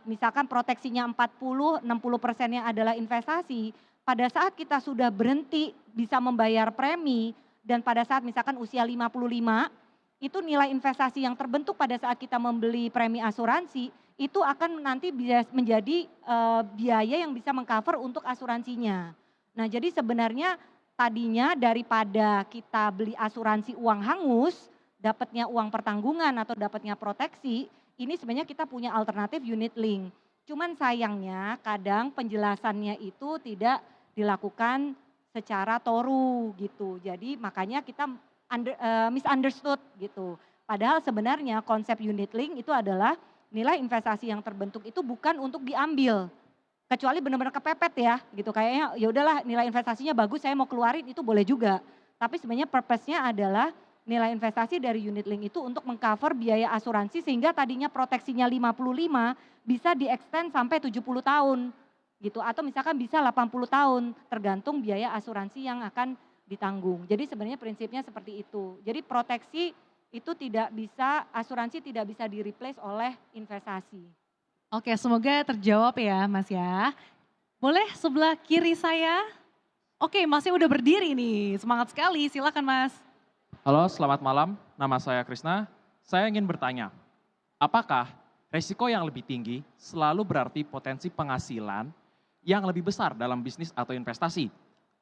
misalkan proteksinya 40-60%-nya adalah investasi, pada saat kita sudah berhenti bisa membayar premi dan pada saat misalkan usia 55, itu nilai investasi yang terbentuk pada saat kita membeli premi asuransi itu akan nanti bisa menjadi biaya yang bisa mengcover untuk asuransinya. Nah jadi sebenarnya tadinya daripada kita beli asuransi uang hangus, dapatnya uang pertanggungan atau dapatnya proteksi, ini sebenarnya kita punya alternatif unit link. Cuman sayangnya kadang penjelasannya itu tidak dilakukan secara toru gitu. Jadi makanya kita misunderstood gitu. Padahal sebenarnya konsep unit link itu adalah nilai investasi yang terbentuk itu bukan untuk diambil. Kecuali benar-benar kepepet ya gitu. Kayaknya ya udahlah nilai investasinya bagus saya mau keluarin itu boleh juga. Tapi sebenarnya purpose-nya adalah nilai investasi dari unit link itu untuk mengcover biaya asuransi sehingga tadinya proteksinya 55 bisa di-extend sampai 70 tahun gitu. Atau misalkan bisa 80 tahun tergantung biaya asuransi yang akan ditanggung. Jadi sebenarnya prinsipnya seperti itu. Jadi proteksi itu tidak bisa, asuransi tidak bisa di-replace oleh investasi. Oke, semoga terjawab ya Mas ya. Boleh sebelah kiri saya? Oke, Masnya udah berdiri nih, semangat sekali, silakan Mas. Halo, selamat malam. Nama saya Krisna. Saya ingin bertanya, apakah resiko yang lebih tinggi selalu berarti potensi penghasilan yang lebih besar dalam bisnis atau investasi?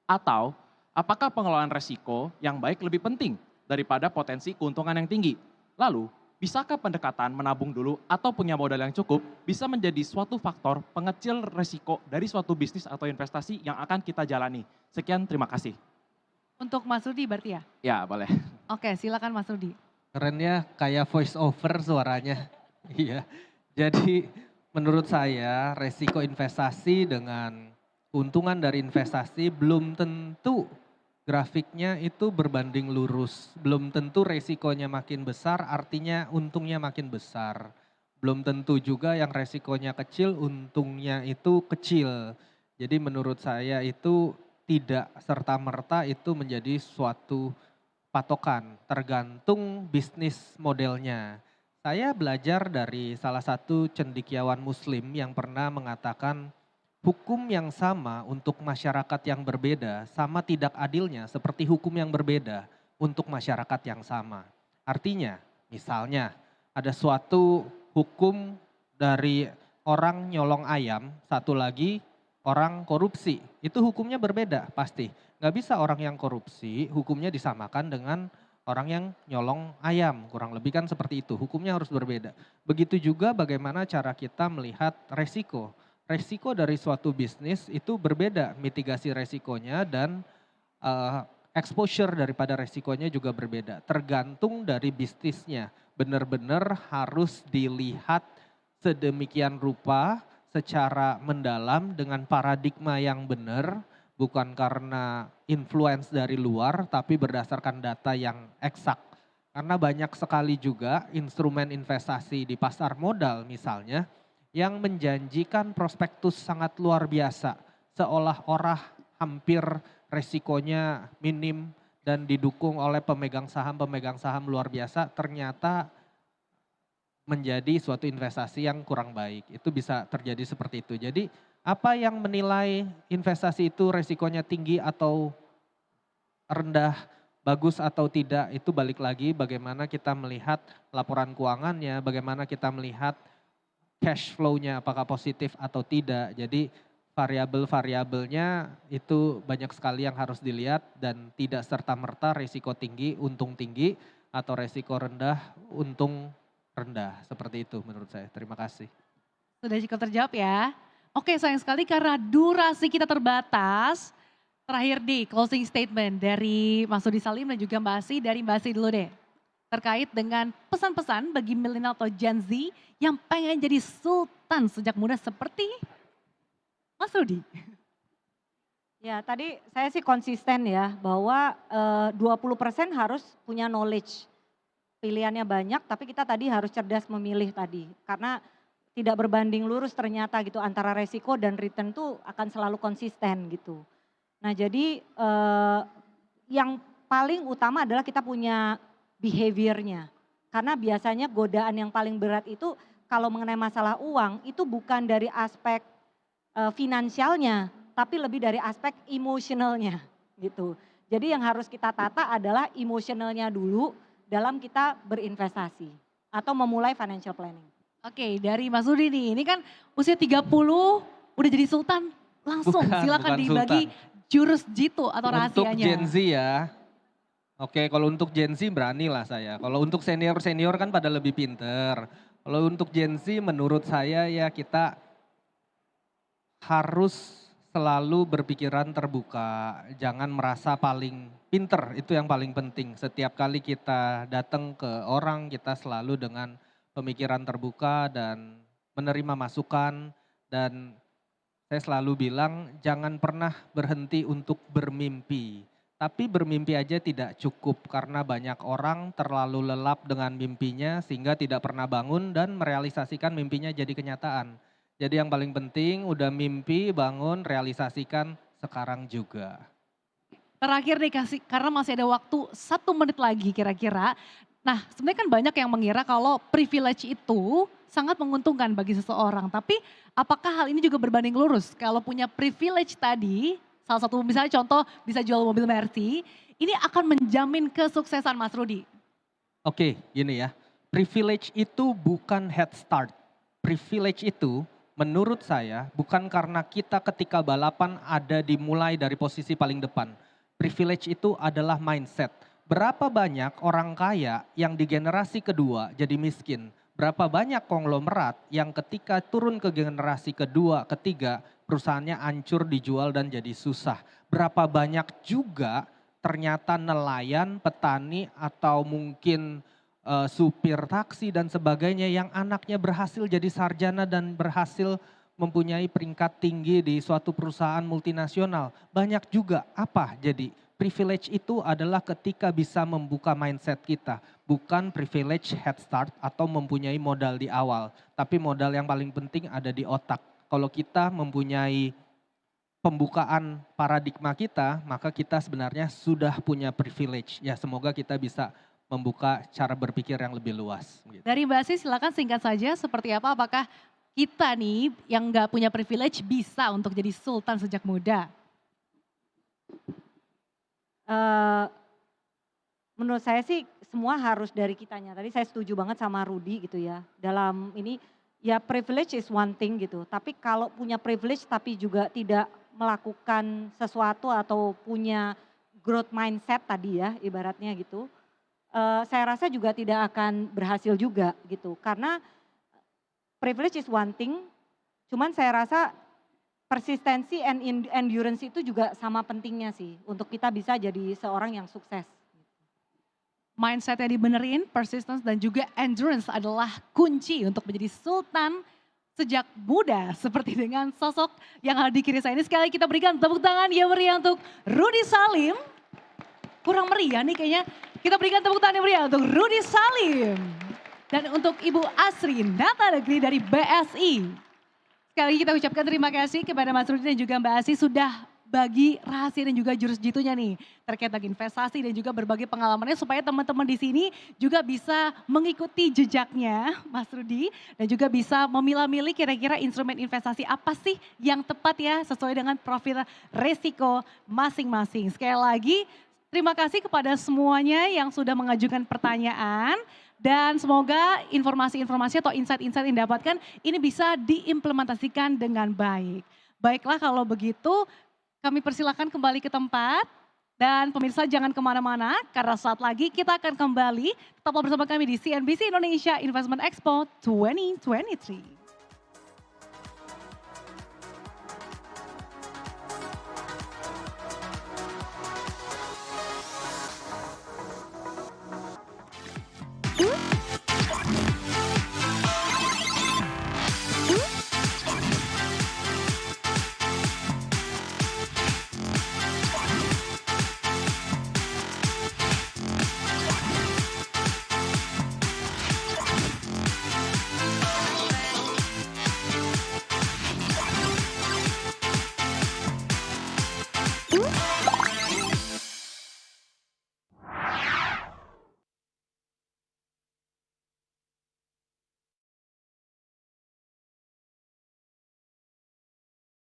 Atau apakah pengelolaan resiko yang baik lebih penting daripada potensi keuntungan yang tinggi? Lalu, bisakah pendekatan menabung dulu atau punya modal yang cukup bisa menjadi suatu faktor pengecil resiko dari suatu bisnis atau investasi yang akan kita jalani? Sekian, terima kasih. Untuk Mas Rudi berarti ya? Ya, boleh. Oke, silakan Mas Rudi. Keren ya, kayak voice over suaranya. Iya. Jadi menurut saya resiko investasi dengan keuntungan dari investasi belum tentu grafiknya itu berbanding lurus. Belum tentu resikonya makin besar artinya untungnya makin besar. Belum tentu juga yang resikonya kecil untungnya itu kecil. Jadi menurut saya itu tidak serta-merta itu menjadi suatu patokan, tergantung bisnis modelnya. Saya belajar dari salah satu cendekiawan muslim yang pernah mengatakan hukum yang sama untuk masyarakat yang berbeda sama tidak adilnya seperti hukum yang berbeda untuk masyarakat yang sama. Artinya misalnya ada suatu hukum dari orang nyolong ayam, satu lagi orang korupsi, itu hukumnya berbeda pasti. Nggak bisa orang yang korupsi hukumnya disamakan dengan orang yang nyolong ayam, kurang lebih kan seperti itu, hukumnya harus berbeda. Begitu juga bagaimana cara kita melihat resiko. resiko dari suatu bisnis itu berbeda, mitigasi resikonya dan exposure daripada resikonya juga berbeda. Tergantung dari bisnisnya. Benar-benar harus dilihat sedemikian rupa secara mendalam dengan paradigma yang benar, bukan karena influence dari luar, tapi berdasarkan data yang eksak. Karena banyak sekali juga instrumen investasi di pasar modal misalnya, yang menjanjikan prospektus sangat luar biasa, seolah-olah hampir resikonya minim dan didukung oleh pemegang saham luar biasa, ternyata menjadi suatu investasi yang kurang baik. Itu bisa terjadi seperti itu. Jadi apa yang menilai investasi itu resikonya tinggi atau rendah, bagus atau tidak, itu balik lagi bagaimana kita melihat laporan keuangannya, bagaimana kita melihat cash flow-nya apakah positif atau tidak. Jadi variabel-variabelnya itu banyak sekali yang harus dilihat dan tidak serta-merta risiko tinggi, untung tinggi, atau risiko rendah, untung rendah. Seperti itu menurut saya. Terima kasih. Sudah cukup terjawab ya. Oke, sayang sekali karena durasi kita terbatas. Terakhir di closing statement dari Mas Rudi Salim dan juga Mbak Asih, dari Mbak Asih dulu deh. Terkait dengan pesan-pesan bagi milenial atau Gen Z yang pengen jadi sultan sejak muda seperti Mas Rudi. Ya tadi saya sih konsisten ya bahwa 20% harus punya knowledge. Pilihannya banyak tapi kita tadi harus cerdas memilih tadi. Karena tidak berbanding lurus ternyata gitu antara resiko dan return tuh akan selalu konsisten gitu. Nah jadi yang paling utama adalah kita punya behaviornya. Karena biasanya godaan yang paling berat itu kalau mengenai masalah uang itu bukan dari aspek finansialnya, tapi lebih dari aspek emosionalnya gitu. Jadi yang harus kita tata adalah emosionalnya dulu dalam kita berinvestasi atau memulai financial planning. Oke, dari Mas Rudi nih, ini kan usia 30 udah jadi sultan langsung. Silakan Bukan dibagi sultan. jurus jitu atau Untuk rahasianya. Gen Z ya, oke kalau untuk Gen Z berani lah saya. Kalau untuk senior-senior kan pada lebih pinter. Kalau untuk Gen Z menurut saya ya kita harus selalu berpikiran terbuka, jangan merasa paling pinter, itu yang paling penting. Setiap kali kita datang ke orang, kita selalu dengan pemikiran terbuka dan menerima masukan. Dan saya selalu bilang jangan pernah berhenti untuk bermimpi. Tapi bermimpi aja tidak cukup karena banyak orang terlalu lelap dengan mimpinya sehingga tidak pernah bangun dan merealisasikan mimpinya jadi kenyataan. Jadi yang paling penting udah mimpi, bangun, realisasikan sekarang juga. Terakhir nih karena masih ada waktu 1 menit lagi kira-kira. Nah sebenarnya kan banyak yang mengira kalau privilege itu sangat menguntungkan bagi seseorang. Tapi apakah hal ini juga berbanding lurus? Kalau punya privilege tadi, salah satu misalnya contoh bisa jual mobil Mercy, ini akan menjamin kesuksesan Mas Rudi. Oke gini ya, privilege itu bukan head start. Privilege itu menurut saya bukan karena kita ketika balapan ada dimulai dari posisi paling depan. Privilege itu adalah mindset. Berapa banyak orang kaya yang di generasi kedua jadi miskin? Berapa banyak konglomerat yang ketika turun ke generasi kedua, ketiga, perusahaannya hancur, dijual dan jadi susah. Berapa banyak juga ternyata nelayan, petani atau mungkin supir taksi dan sebagainya yang anaknya berhasil jadi sarjana dan berhasil mempunyai peringkat tinggi di suatu perusahaan multinasional. Banyak juga apa jadi privilege itu adalah ketika bisa membuka mindset kita. Bukan privilege head start atau mempunyai modal di awal. Tapi modal yang paling penting ada di otak. Kalau kita mempunyai pembukaan paradigma kita, maka kita sebenarnya sudah punya privilege. Ya semoga kita bisa membuka cara berpikir yang lebih luas. Gitu. Dari Mbak Asih silakan singkat saja seperti apa, apakah kita nih yang nggak punya privilege bisa untuk jadi sultan sejak muda? Menurut saya sih semua harus dari kitanya. Tadi saya setuju banget sama Rudi gitu ya. Dalam ini ya privilege is one thing gitu. Tapi kalau punya privilege tapi juga tidak melakukan sesuatu atau punya growth mindset tadi ya ibaratnya gitu. Saya rasa juga tidak akan berhasil juga gitu. Karena privilege is one thing, Cuman saya rasa persistensi and endurance itu juga sama pentingnya sih untuk kita bisa jadi seorang yang sukses. Mindsetnya dibenerin, persistence dan juga endurance adalah kunci untuk menjadi sultan sejak muda. Seperti dengan sosok yang ada di kiri saya ini. Sekali kita berikan tepuk tangan yang meriah untuk Rudy Salim. Kurang meriah nih kayaknya. Kita berikan tepuk tangan yang meriah untuk Rudy Salim. Dan untuk Ibu Asri Nata Negeri dari BSI. Sekali lagi kita ucapkan terima kasih kepada Mas Rudy dan juga Mbak Asri sudah bagi rahasia dan juga jurus jitunya nih terkait dengan investasi dan juga berbagai pengalamannya supaya teman-teman di sini juga bisa mengikuti jejaknya Mas Rudy dan juga bisa memilah-milih kira-kira instrumen investasi apa sih yang tepat ya sesuai dengan profil resiko masing-masing. Sekali lagi terima kasih kepada semuanya yang sudah mengajukan pertanyaan dan semoga informasi-informasi atau insight-insight yang didapatkan ini bisa diimplementasikan dengan baik. Baiklah kalau begitu kami persilakan kembali ke tempat dan pemirsa jangan kemana-mana karena saat lagi kita akan kembali tetaplah bersama kami di CNBC Indonesia Investment Expo 2023. Woo!